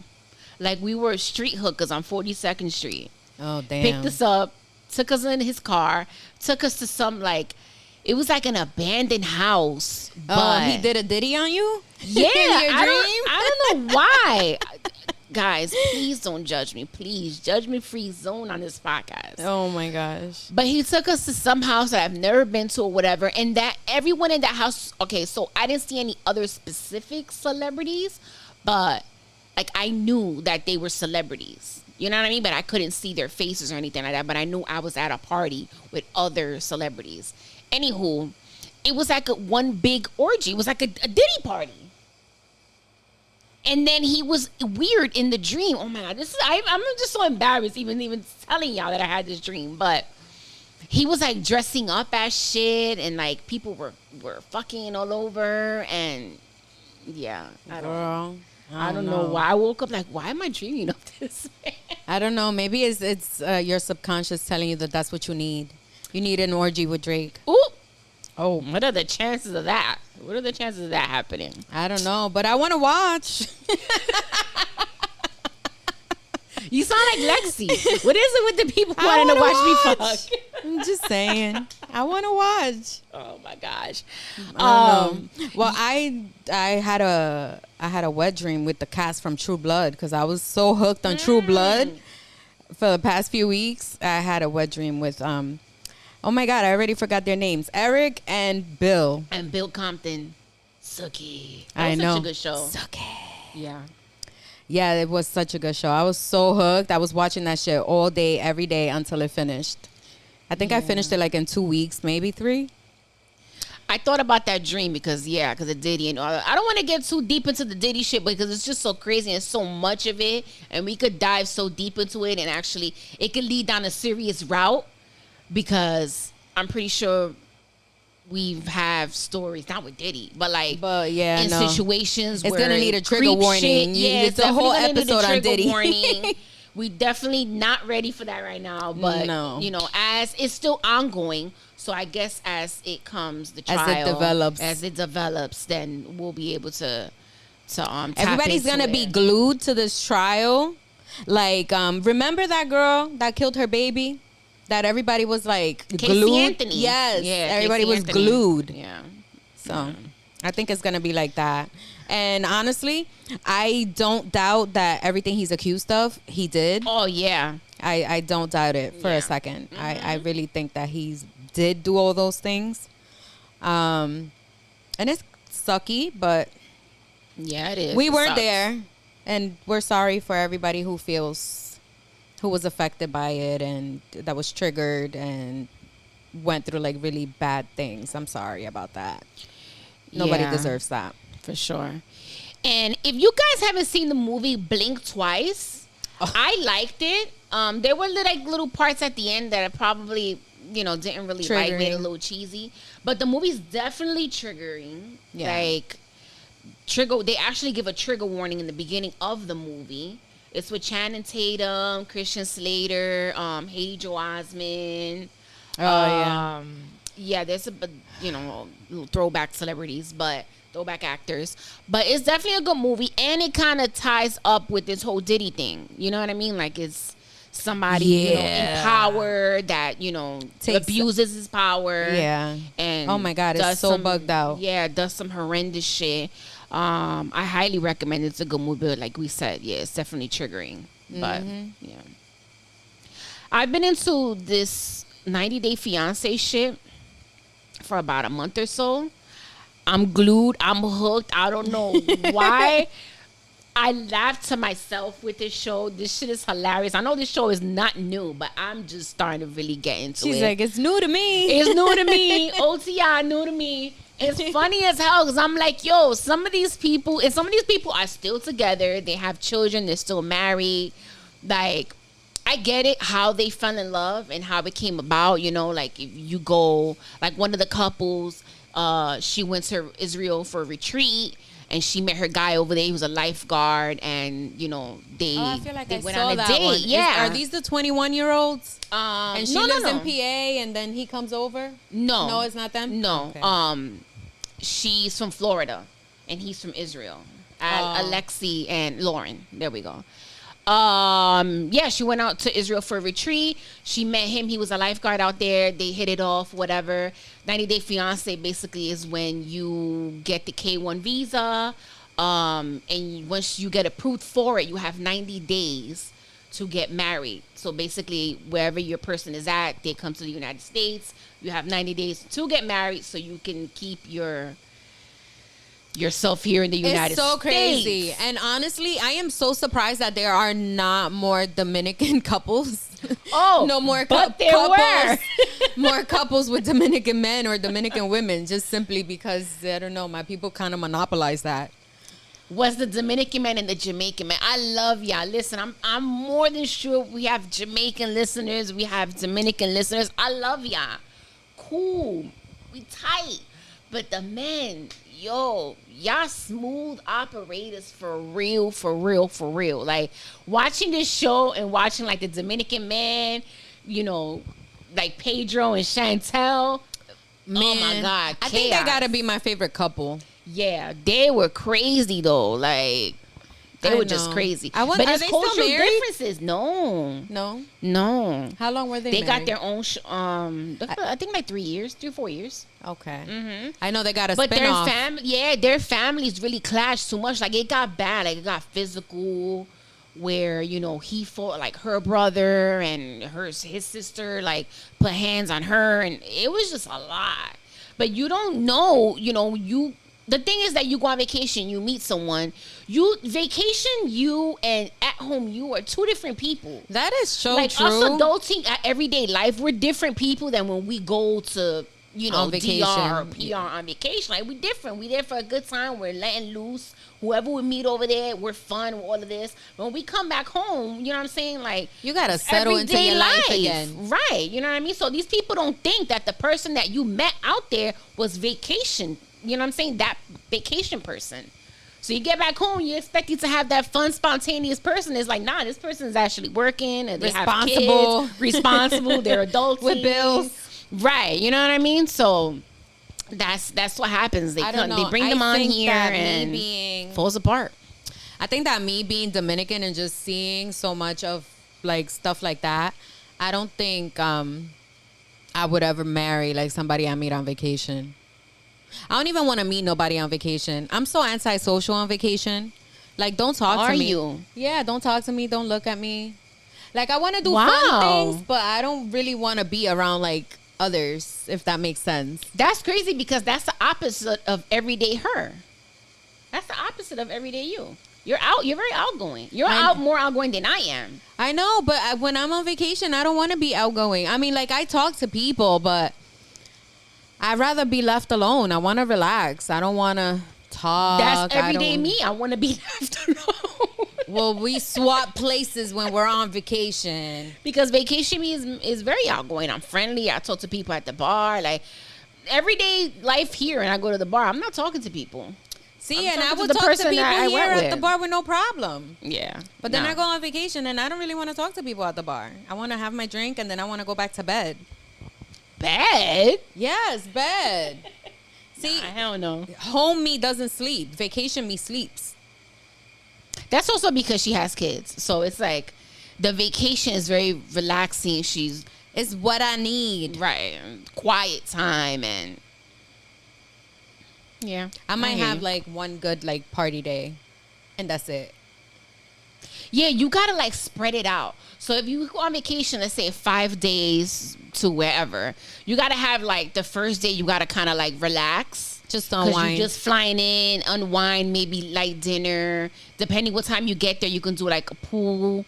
Like, we were street hookers on 42nd Street. Oh, damn. Picked us up. Took us in his car. Took us to some, like, it was like an abandoned house. But he did a ditty on you? Yeah. In your dream? I don't know why. Guys, please don't judge me. Please, judgment free zone on this podcast. Oh my gosh. But he took us to some house that I've never been to or whatever. And that everyone in that house, okay, so I didn't see any other specific celebrities, but like I knew that they were celebrities. You know what I mean? But I couldn't see their faces or anything like that. But I knew I was at a party with other celebrities. Anywho, it was like one big orgy. It was like a Diddy party. And then he was weird in the dream. Oh my God, I'm just so embarrassed even telling y'all that I had this dream. But he was like dressing up as shit, and like people were fucking all over, and yeah, I don't know why. I woke up like, why am I dreaming of this? I don't know. Maybe it's your subconscious telling you that that's what you need. You need an orgy with Drake. Ooh. Oh, what are the chances of that? What are the chances of that happening? I don't know, but I want to watch. You sound like Lexi. What is it with the people wanting to watch me fuck? I'm just saying. I want to watch. Oh my gosh. I don't know. Well, I had a wet dream with the cast from True Blood because I was so hooked on True Blood for the past few weeks. I had a wet dream with oh my God, I already forgot their names. Eric and Bill. And Bill Compton. Sucky. I know. Such a good show. Sucky. Yeah. Yeah, it was such a good show. I was so hooked. I was watching that shit all day, every day until it finished. I think I finished it like in 2 weeks, maybe 3. I thought about that dream because of Diddy. And I don't want to get too deep into the Diddy shit because it's just so crazy and so much of it. And we could dive so deep into it. And actually, it could lead down a serious route because I'm pretty sure we have stories, not with Diddy, but in situations it's where gonna need a trigger warning. It's a whole episode on Diddy. Warning. We definitely not ready for that right now, but as it's still ongoing. So I guess as it comes, the trial, as it develops, then we'll be able to everybody's gonna be glued to this trial. Like, remember that girl that killed her baby? That everybody was like glued. Anthony. Yes. Yeah, everybody was glued. Yeah. So I think it's going to be like that. And honestly, I don't doubt that everything he's accused of, he did. Oh, yeah. I don't doubt it for a second. I really think that he did do all those things. And it's sucky, but yeah, it is. We weren't there. And we're sorry for everybody who was affected by it and that was triggered and went through like really bad things. I'm sorry about that. Nobody deserves that. For sure. And if you guys haven't seen the movie Blink Twice, I liked it. There were little parts at the end that I probably, didn't really like, made it a little cheesy. But the movie's definitely triggering. Yeah. Like, they actually give a trigger warning in the beginning of the movie. It's with Channing Tatum, Christian Slater, Haley Joel Osment. Yeah, there's little throwback celebrities, but throwback actors. But it's definitely a good movie, and it kind of ties up with this whole Diddy thing. You know what I mean? Like, it's somebody in power that, abuses his power. Yeah. And oh my God, it's so bugged out. Yeah, does some horrendous shit. I highly recommend it. It's a good movie, but like we said, it's definitely triggering. But yeah, I've been into this 90 Day Fiance shit for about a month or so. I'm glued. I'm hooked. I don't know why. I laugh to myself with this show. This shit is hilarious. I know this show is not new, but I'm just starting to really get into it. She's like, it's new to me. It's new to me. OTI, new to me. It's funny as hell because I'm like, yo, some of these people are still together. They have children. They're still married. Like, I get it, how they fell in love and how it came about. Like if you go, like one of the couples, she went to Israel for a retreat and she met her guy over there. He was a lifeguard and, they went on a date. One. Yeah. Are these the 21-year-olds? And she lives in PA and then he comes over? No, it's not them? No. Okay. She's from Florida and he's from Israel. Alexi and Lauren. There we go. She went out to Israel for a retreat. She met him. He was a lifeguard out there. They hit it off, whatever. 90 Day Fiance basically is when you get the K-1 visa. And once you get approved for it, you have 90 days to get married. So basically, wherever your person is at, they come to the United States. You have 90 days to get married so you can keep yourself here in the United States. It's so crazy. And honestly, I am so surprised that there are not more Dominican couples. Oh, no more but there were. More couples with Dominican men or Dominican women, just simply because, I don't know, my people kind of monopolize that. Was the Dominican man and the Jamaican man. I love y'all. Listen, I'm more than sure we have Jamaican listeners. We have Dominican listeners. I love y'all. Cool. We tight. But the men, yo, y'all smooth operators for real, for real, for real. Like, watching this show and watching, like, the Dominican man, like Pedro and Chantel. Man, oh my God, I think they gotta be my favorite couple. Yeah, they were crazy though. Like they were just crazy. But it's cultural differences. No. How long were they? They married? got their own. I think like 3 years, 3 or 4 years. Okay. Mm-hmm. I know they got a but spin-off. their families really clashed too much. Like it got bad. Like it got physical. Where he fought like her brother and his sister like put hands on her, and it was just a lot. But you don't know, the thing is that you go on vacation, you meet someone, you and at home you are two different people. That is so like true. Us adulting at everyday life, we're different people than when we go to on vacation. DR or PR on vacation. Like we different. We there for a good time. We're letting loose. Whoever we meet over there, we're fun with all of this. When we come back home, you know what I'm saying? Like you gotta settle into your life again. Right. You know what I mean? So these people don't think that the person that you met out there was vacation. You know what I'm saying? That vacation person. So you get back home, you expect you to have that fun, spontaneous person. It's like, nah, this person is actually working and they have kids, responsible, they're adults with bills. Right, you know what I mean? So that's what happens. They bring them on here and falls apart. I think that me being Dominican and just seeing so much of like stuff like that, I don't think I would ever marry like somebody I meet on vacation. I don't even want to meet nobody on vacation. I'm so antisocial on vacation. Like, don't talk to me. Are you? Yeah, don't talk to me. Don't look at me. Like, I want to do fun things, but I don't really want to be around like others, if that makes sense. That's crazy because that's the opposite of everyday her. That's the opposite of everyday you. You're very outgoing. You're more outgoing than I am. I know, but when I'm on vacation, I don't want to be outgoing. I mean, like, I talk to people, but I'd rather be left alone. I want to relax. I don't want to talk. That's everyday me. I want to be left alone. Well, we swap places when we're on vacation. Because vacation me is very outgoing. I'm friendly. I talk to people at the bar. Like, everyday life here, and I go to the bar, I'm not talking to people. See, and I would talk to people here at the bar with no problem. Yeah. But then I go on vacation, and I don't really want to talk to people at the bar. I want to have my drink, and then I want to go back to bed. Bed? Yes, bed. See, hell no. Home me doesn't sleep. Vacation me sleeps. That's also because she has kids. So it's like the vacation is very relaxing. It's what I need. Right. Quiet time and yeah. I might have like one good like party day and that's it. Yeah, you gotta like spread it out. So if you go on vacation, let's say 5 days to wherever, you gotta have like the first day you gotta kind of like relax. Just unwind. You're just flying in, unwind, maybe light dinner. Depending what time you get there, you can do like a pool,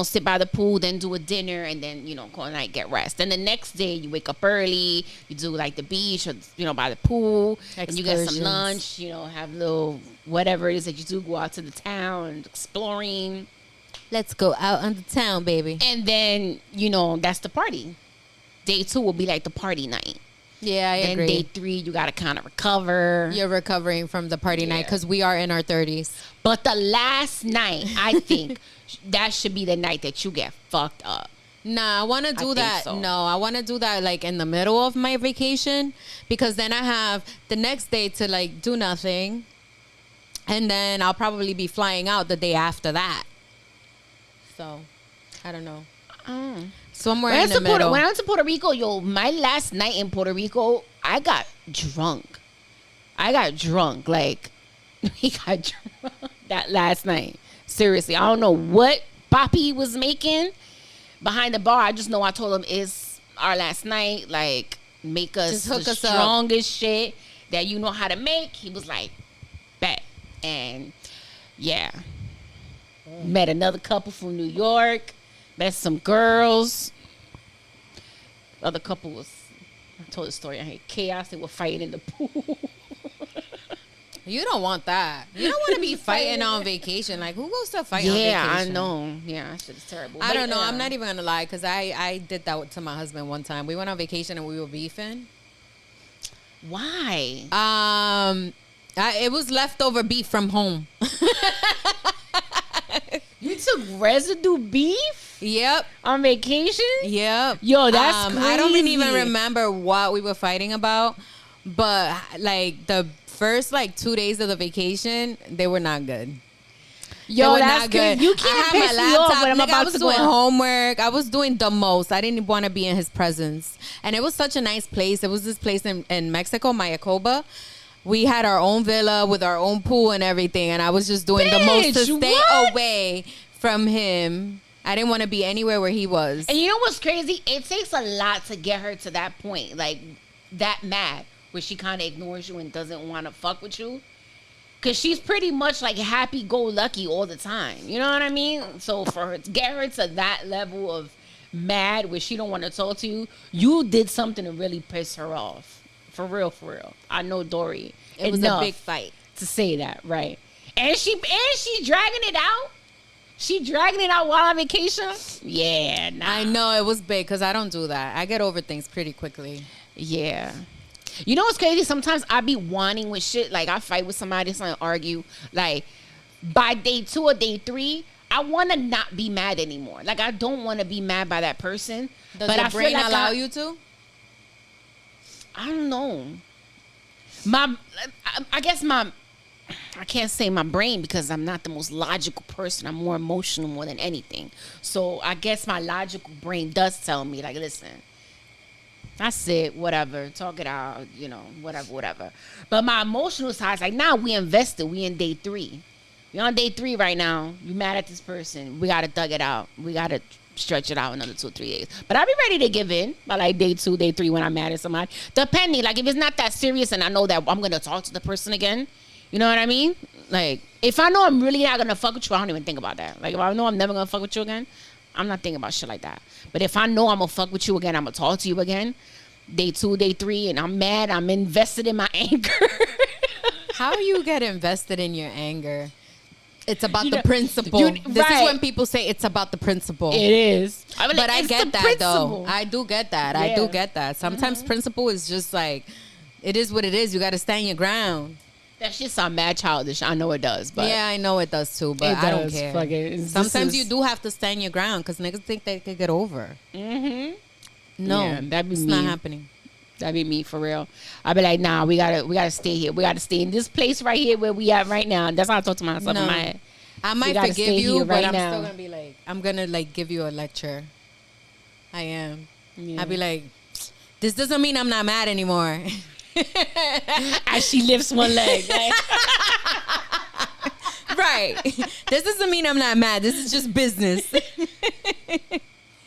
sit by the pool, then do a dinner, and then, go and like get rest. Then the next day you wake up early, you do like the beach or, by the pool, and you get some lunch, have little whatever it is that you do, go out to the town, exploring. Let's go out on the town, baby. And then, that's the party. Day 2 will be like the party night. Yeah, I agree. Then day 3, you got to kind of recover. You're recovering from the party night because we are in our 30s. But the last night, I think that should be the night that you get fucked up. Nah, I want to do that. So. No, I want to do that like in the middle of my vacation because then I have the next day to like do nothing. And then I'll probably be flying out the day after that. So, I don't know. Somewhere in the middle. When I went to Puerto Rico, my last night in Puerto Rico, I got drunk. Like, we got drunk that last night. Seriously, I don't know what Papi was making behind the bar. I just know I told him it's our last night. Like, make us the strongest shit that you know how to make. He was like, bet. And, yeah. Met another couple from New York. Met some girls. The other couple was, I told the story, I had chaos. They were fighting in the pool. You don't want that. You don't want to be fighting on vacation. Like, who goes to fight on vacation? Yeah, I know. Yeah, that shit is terrible. I don't know. I'm not even going to lie because I did that to my husband one time. We went on vacation and we were beefing. Why? It was leftover beef from home. You took residue beef? Yep. On vacation? Yep. Yo, that's crazy. I don't even remember what we were fighting about, but like the first like 2 days of the vacation, they were not good. Yo, that's good. You can't piss me off when I'm about to go. I was doing homework. I was doing the most. I didn't want to be in his presence. And it was such a nice place. It was this place in Mexico, Mayacoba. We had our own villa with our own pool and everything. And I was just doing the most to stay away from him. I didn't want to be anywhere where he was. And you know what's crazy? It takes a lot to get her to that point. Like, that mad. Where she kind of ignores you and doesn't want to fuck with you. Because she's pretty much like happy-go-lucky all the time. You know what I mean? So for her to get her to that level of mad where she don't want to talk to you, you did something to really piss her off. For real, for real. I know Dory. It was a big fight. To say that, right. And she dragging it out. She dragging it out while on vacation? Yeah, nah. I know, it was big because I don't do that. I get over things pretty quickly. Yeah. You know what's crazy? Sometimes I be wanting with shit. Like, I fight with somebody, something argue. Like, by day 2 or day 3, I want to not be mad anymore. Like, I don't want to be mad by that person. Does your brain allow you to? I don't know. I guess I can't say my brain because I'm not the most logical person. I'm more emotional more than anything. So, I guess my logical brain does tell me, like, listen. That's it, whatever. Talk it out, you know, whatever. But my emotional side's like, nah, we invested. We in day 3. We on day 3 right now. You mad at this person. We got to thug it out. We got to stretch it out another 2 or 3 days. But I'll be ready to give in by like day 2, day 3 when I'm mad at somebody. Depending, like if it's not that serious and I know that I'm going to talk to the person again, you know what I mean? Like, if I know I'm really not going to fuck with you, I don't even think about that. Like, if I know I'm never going to fuck with you again, I'm not thinking about shit like that. But if I know I'm going to fuck with you again, I'm going to talk to you again, day 2, day 3, and I'm mad, I'm invested in my anger. How you get invested in your anger? It's about the principle. This is when people say it's about the principle. It is. But I get that, though. I do get that. Yeah. I do get that. Sometimes principle is just like, it is what it is. You got to stand your ground. That shit sound mad childish. I know it does, but yeah, I know it does too. But I don't care. Sometimes you do have to stand your ground because niggas think they could get over. Mm-hmm. No, yeah, that'd be it's me. not happening. That'd be me for real. I'd be like, nah, we gotta stay here. We gotta stay in this place right here where we at right now. That's how I talk to myself in my head. I might forgive you, but I'm still gonna be like, I'm gonna like give you a lecture. I am. Yeah. I'll be like, this doesn't mean I'm not mad anymore. As she lifts one leg. Like. Right. This doesn't mean I'm not mad. This is just business.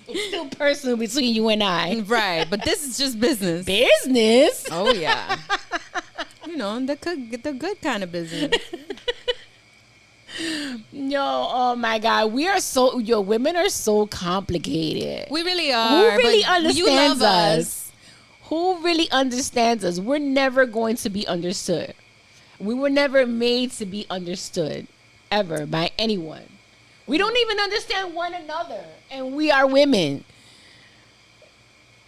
It's still personal between you and I. Right. But this is just business. Business? Oh, yeah. You know, the good kind of business. Yo, oh my God. Women are so complicated. We really are. Who really understands us? Who really understands us? We're never going to be understood. We were never made to be understood ever by anyone. We don't even understand one another. And we are women.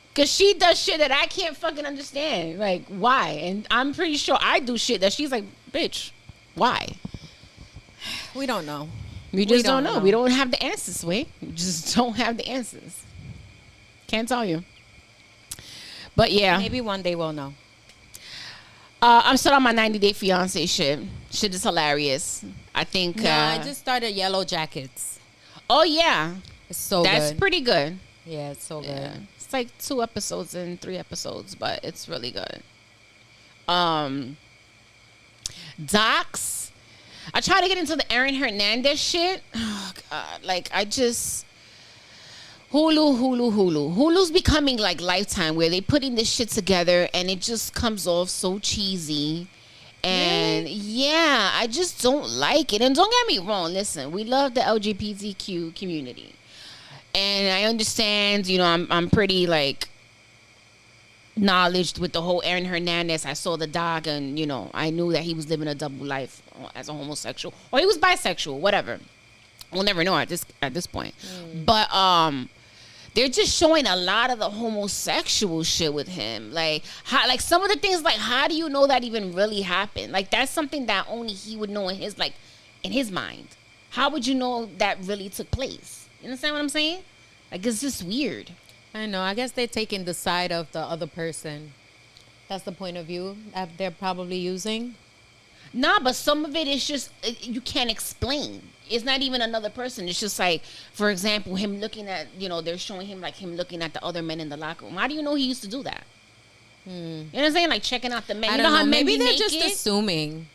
Because she does shit that I can't fucking understand. Like, why? And I'm pretty sure I do shit that she's like, bitch, why? We don't know. We just don't know. We don't have the answers, We just don't have the answers. Can't tell you. But yeah. Maybe one day we'll know. I'm still on my 90-day fiance shit. Shit is hilarious. I think. I just started Yellow Jackets. Oh, yeah. It's so That's pretty good. Yeah, it's so good. Yeah. It's like 2 episodes and 3 episodes, but it's really good. Docs. I try to get into the Aaron Hernandez shit. Oh, God. Like, I just... Hulu. Hulu's becoming like Lifetime where they putting this shit together and it just comes off so cheesy. And yeah, I just don't like it. And don't get me wrong, listen, we love the LGBTQ community. And I understand, you know, I'm pretty like knowledged with the whole Aaron Hernandez. I saw the doc and, you know, I knew that he was living a double life as a homosexual. Or he was bisexual, whatever. We'll never know at this point. But they're just showing a lot of the homosexual shit with him. Like some of the things, like, how do you know that even really happened? Like, that's something that only he would know in his mind. How would you know that really took place? You understand what I'm saying? Like, it's just weird. I know. I guess they're taking the side of the other person. That's the point of view that they're probably using. Nah, but some of it is just, you can't explain. It's not even another person. It's just like, for example, him looking at, they're showing him like him looking at the other men in the locker room. How do you know he used to do that? You know what I'm saying? Like checking out the men. I You don't know how know. men Maybe be they're naked? just assuming.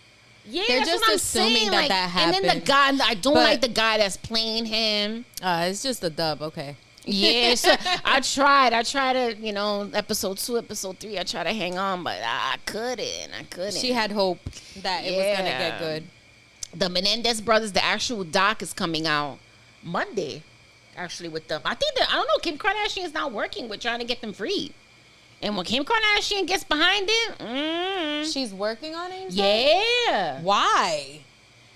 Yeah, they're that's just what I'm assuming saying. that like, that happened. And then the guy, I don't But- like the guy that's playing him. It's just a dub. Okay. Yeah, so I tried to, episode 2, episode 3, I tried to hang on, but I couldn't. She had hope that it was gonna get good. The Menendez brothers, the actual doc is coming out Monday, actually, with them. I don't know, Kim Kardashian is not working with trying to get them freed. And when Kim Kardashian gets behind it, She's working on it. yeah. Why?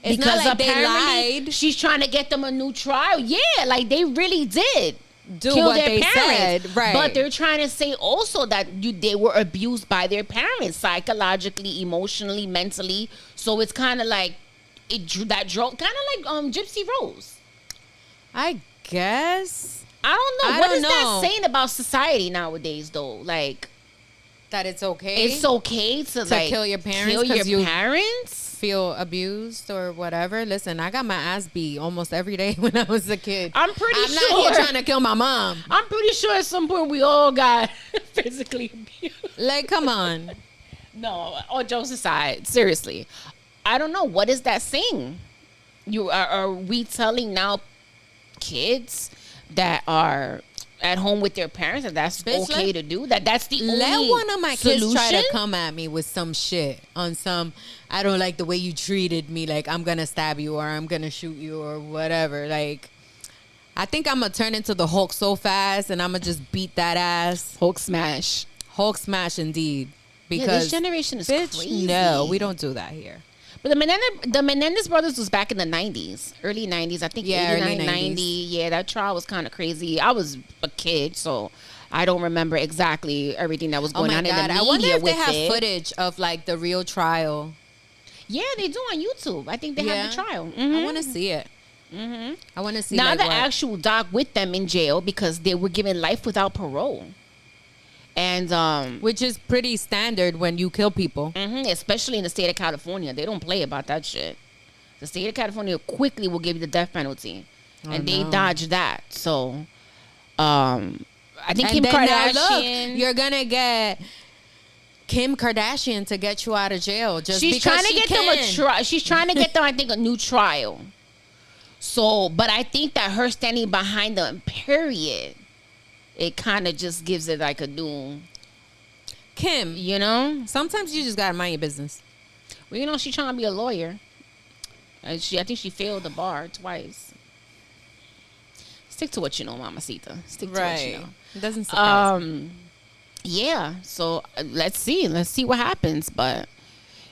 It's Because not like they apparently lied. she's trying to get them a new trial. Yeah, like they really did. Do Kill what their they parents. said, right? But they're trying to say also that they were abused by their parents, psychologically, emotionally, mentally. So it's kind of like that drove kind of like Gypsy Rose. I guess I don't know. I What don't is know. that saying about society nowadays, though? Like that it's okay. it's okay to like kill your parents Kill 'cause your you- parents. Feel abused or whatever. Listen, I got my ass beat almost every day when I was a kid. I'm pretty I'm sure. not here trying to kill my mom. I'm pretty sure at some point we all got physically abused. Like, come on. No, all jokes aside, seriously, I don't know, what is that saying? Are we telling now kids that are at home with their parents that that's Bitch, okay to do? That's the only Let one of my kids try to solution? come at me with some shit on some, I don't like the way you treated me, like I'm gonna stab you or I'm gonna shoot you or whatever. Like, I think I'm gonna turn into the Hulk so fast and I'm gonna just beat that ass. Hulk smash. Hulk smash indeed. Yeah, Because this generation is bitch, crazy. no, we don't do that here. But the Menendez brothers was back in the 90s, early 90s. I think Yeah, 89, early 90s. 90. Yeah, that trial was kind of crazy. I was a kid, so I don't remember exactly everything that was Oh going my on in God. the media I wonder if they with have it. footage of like the real trial. Yeah, they do on YouTube. I think they have the trial. I want to see it. I want to see Now like, the what- actual doc with them in jail because they were given life without parole. And which is pretty standard when you kill people. especially in the state of California, they don't play about that shit. The state of California quickly will give you the death penalty, and they dodged that. So, I think Kim And then now Kardashian. look, you're gonna get Kim Kardashian to get you out of jail just She's because trying to she get can. them a trial. She's trying to get them, I think, a new trial. So, but I think that her standing behind them, period, it kind of just gives it like a new, Kim, you know. sometimes you just gotta mind your business. Well, she's trying to be a lawyer. I think she failed the bar twice. Stick to what you know, Mamacita. Stick to what you know. It doesn't surprise me. Yeah. So let's see what happens. But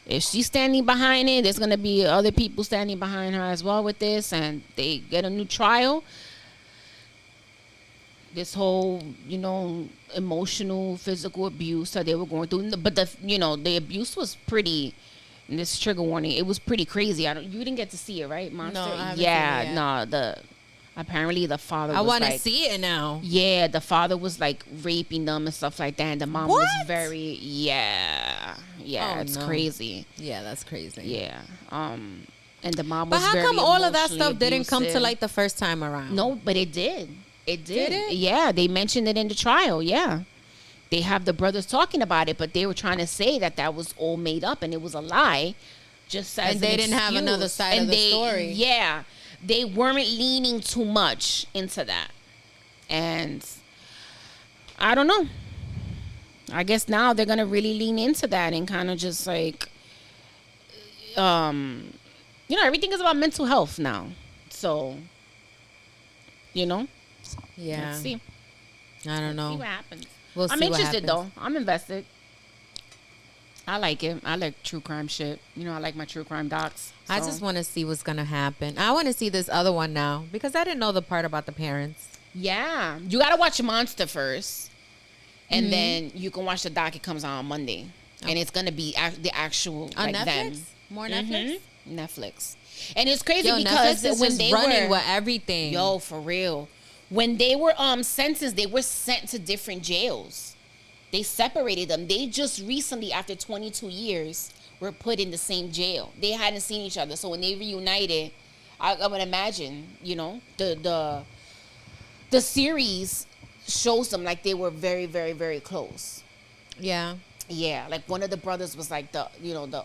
if she's standing behind it, there's gonna be other people standing behind her as well with this, and they get a new trial. This whole, emotional, physical abuse that they were going through, but the abuse was pretty. And this trigger warning, it was pretty crazy. You didn't get to see it, right, Monster? No, I haven't yeah, seen it no. Apparently the father. I want to see it now. Yeah, the father was like raping them and stuff like that, and the mom was very it's crazy. Yeah, that's crazy. Yeah, and the mom But was how very come all of that emotionally stuff didn't come to abusive. light the first time around? No, but it did. It did. Did it? Yeah, they mentioned it in the trial. Yeah. They have the brothers talking about it, but they were trying to say that was all made up and it was a lie. Just as And they didn't have another excuse. side of the story. Yeah. They weren't leaning too much into that. And I don't know. I guess now they're going to really lean into that and kind of just like, everything is about mental health now. So, Yeah. let's see. I don't know. See what happens. We'll I'm see what interested happens. though. I'm invested. I like it. I like true crime shit. I like my true crime docs. I so. just want to see what's going to happen. I want to see this other one now because I didn't know the part about the parents. Yeah. You got to watch Monster first. And Mm-hmm. then you can watch the doc. It comes out on Monday. And it's going to be the actual, On like, Netflix? them. More Netflix? Netflix. And it's crazy Yo, because Netflix is when just they running were... with everything. Yo, for real. When they were sentenced, they were sent to different jails. They separated them. They just recently, after 22 years, were put in the same jail. They hadn't seen each other. So when they reunited, I would imagine, the series shows them like they were very, very, very close. Yeah. Yeah, like one of the brothers was like the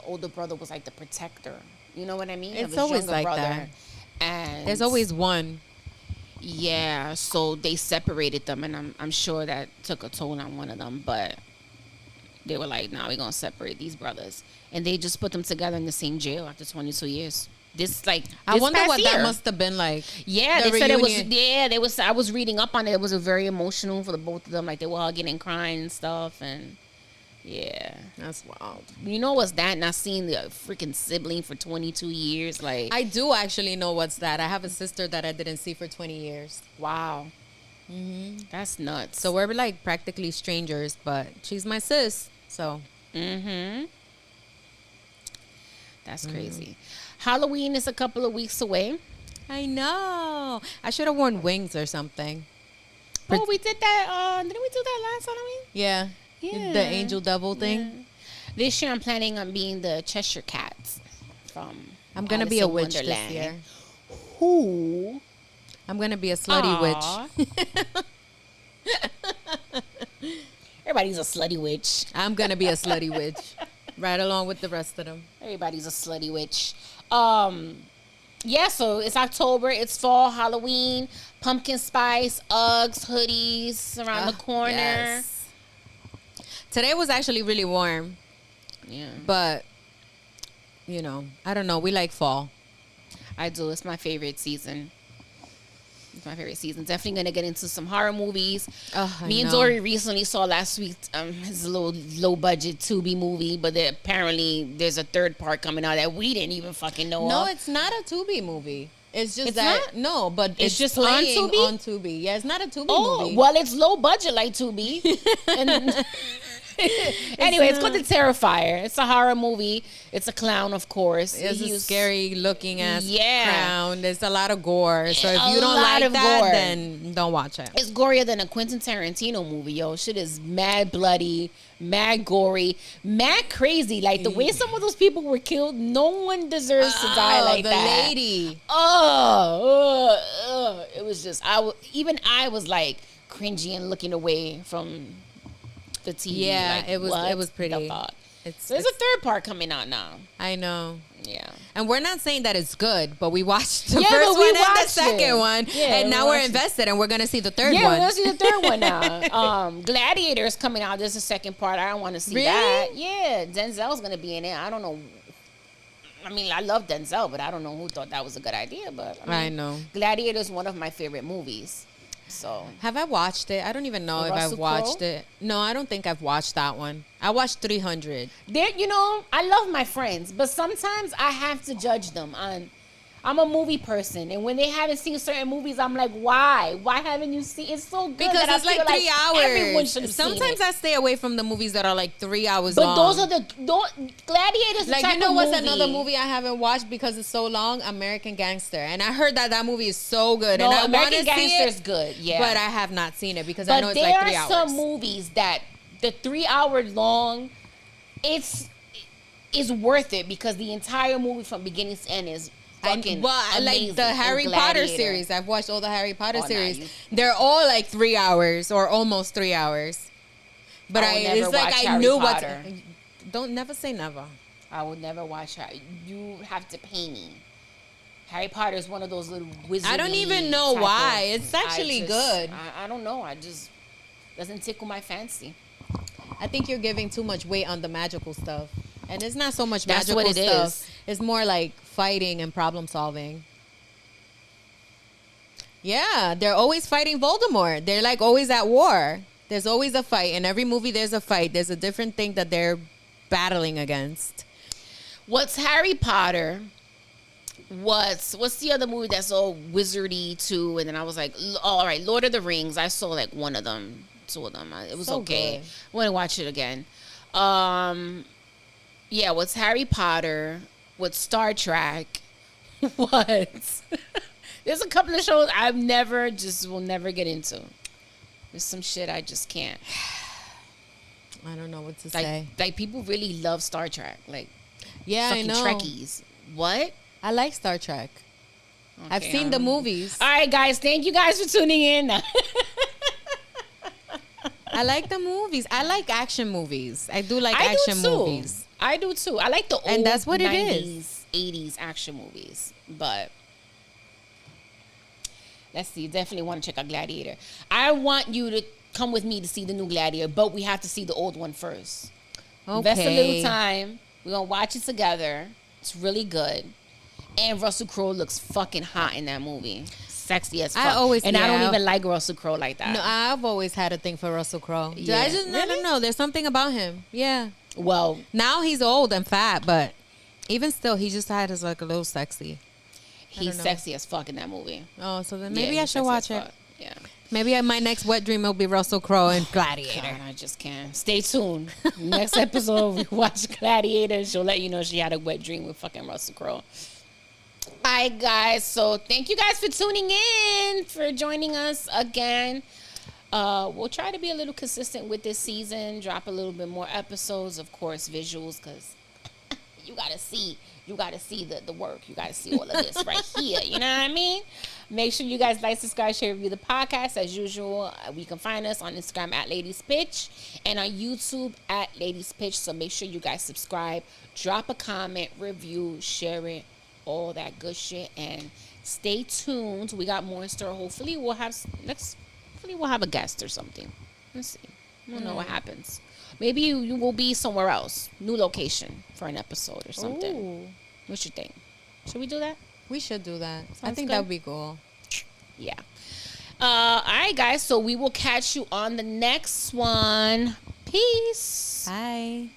older brother was like the protector. You know what I mean? It's always like that. And there's always one. Yeah, so they separated them, and I'm sure that took a toll on one of them, but they were like, "Nah, we're gonna separate these brothers," and they just put them together in the same jail after 22 years. I wonder what that must have been like. Yeah, they said it was. Yeah, they was. I was reading up on it. It was very emotional for the both of them. Like they were hugging and crying and stuff, and yeah, that's wild. You know what's that? Not seeing the freaking sibling for 22 years. Like I do actually know what's that. I have a sister that I didn't see for 20 years. Wow. Mm-hmm. That's nuts. So we're like practically strangers, but she's my sis. So. Mm-hmm. That's crazy. Halloween is a couple of weeks away. I know. I should have worn wings or something. Oh, we did that. Didn't we do that last Halloween? Yeah. The angel devil thing. Yeah. This year I'm planning on being the Cheshire Cat from I'm going to be a witch this year. Who? I'm going to be a slutty witch. Everybody's a slutty witch. I'm going to be a slutty witch. Right along with the rest of them. Everybody's a slutty witch. Yeah, so it's October. It's fall, Halloween, pumpkin spice, Uggs, hoodies around the corner. Yes. Today was actually really warm. Yeah. But, I don't know. We like fall. I do. It's my favorite season. It's my favorite season. Definitely going to get into some horror movies. Me and Dory recently saw last week his little low budget Tubi movie, but apparently there's a third part coming out that we didn't even fucking know No, of. it's not a Tubi movie. It's just not? No, but it's just playing on Tubi? On Tubi. Yeah, it's not a Tubi movie. Oh, well, it's low budget like Tubi. Anyway, it's called The Terrifier. It's a horror movie. It's a clown, of course. It's a scary looking ass clown. There's a lot of gore. So if you don't like that, gore. then don't watch it. It's gorier than a Quentin Tarantino movie, yo. Shit is mad bloody, mad gory, mad crazy. Like the way some of those people were killed, no one deserves to die like that. The lady. It was just I was like cringy and looking away from the TV. Yeah, like, it was pretty. So there's a third part coming out now. I know. Yeah. And we're not saying that it's good, but we watched the first one and the second one. Yeah, and now we're invested and we're going to see the third one. Yeah, we're going to see the third one now. Gladiator is coming out. There's a second part. I don't want to see that. Yeah, Denzel's going to be in it. I don't know. I mean, I love Denzel, but I don't know who thought that was a good idea. But I know. Gladiator is one of my favorite movies. So have I watched it? I don't even know if I've watched it. No, I don't think I've watched that one. I watched 300. I love my friends, but sometimes I have to judge them on. I'm a movie person, and when they haven't seen certain movies, I'm like, why? Why haven't you seen? It's so good because that it's like 3 hours. Everyone should have Sometimes seen it. I stay away from the movies that are like 3 hours long. But those are Gladiators. Like what's another movie I haven't watched because it's so long? American Gangster, and I heard that movie is so good. No, and I American Gangster is good. Yeah, but I have not seen it because I know it's like 3 hours. But there are some movies that the 3 hour long, it's worth it because the entire movie from beginning to end is. Amazing. Like the Harry Potter series. I've watched all the Harry Potter series. They're all like 3 hours or almost 3 hours. But it's like I knew what. Don't never say never. I would never watch Harry. You have to pay me. Harry Potter is one of those little wizards. I don't even know why. It's actually good. I don't know. I just doesn't tickle my fancy. I think you're giving too much weight on the magical stuff. And it's not so much magical stuff. That's what it is. It's more like fighting and problem solving. Yeah, they're always fighting Voldemort. They're like always at war. There's always a fight. In every movie, there's a fight. There's a different thing that they're battling against. What's Harry Potter? What's the other movie that's all wizardy too? And then I was like, all right, Lord of the Rings. I saw like one of them, two of them. It was so okay. Good. I want to watch it again. Yeah, what's Harry Potter? What's Star Trek? What? There's a couple of shows will never get into. There's some shit I just can't. I don't know what to say. Like people really love Star Trek. Like, yeah, I know. Trekkies. What? I like Star Trek. Okay, I've seen the movies. All right, guys. Thank you guys for tuning in. I like the movies. I like action movies. I do like action movies. I do too. I like the old and that's what 90s, it is. 80s action movies. But let's see. Definitely want to check out Gladiator. I want you to come with me to see the new Gladiator, but we have to see the old one first. Okay. Invest a little time. We're going to watch it together. It's really good. And Russell Crowe looks fucking hot in that movie. Sexy as fuck. I don't even like Russell Crowe like that. No, I've always had a thing for Russell Crowe. Yeah. I don't know. There's something about him. Yeah. Well, now he's old and fat, but even still, he just had his like a little sexy. He's sexy as fuck in that movie. Oh, so then maybe I should watch it. Yeah. Maybe my next wet dream will be Russell Crowe and Gladiator. God, I just can't. Stay tuned. Next episode, we watch Gladiator. She'll let you know she had a wet dream with fucking Russell Crowe. All right, guys. So thank you guys for tuning in, for joining us again. We'll try to be a little consistent with this season. Drop a little bit more episodes, of course, visuals, because you gotta see the work. You gotta see all of this right here. You know what I mean? Make sure you guys like, subscribe, share, review the podcast. As usual, you can find us on Instagram at Ladies Pitch and on YouTube at Ladies Pitch. So make sure you guys subscribe, drop a comment, review, share it, all that good shit, and stay tuned. We got more in store. Hopefully we'll have a guest or something. Let's see. I don't know what happens. Maybe you will be somewhere else, new location for an episode or something. Ooh. What you think? Should we do that? We should do that. I think that would be cool. Yeah. All right, guys. So we will catch you on the next one. Peace. Bye.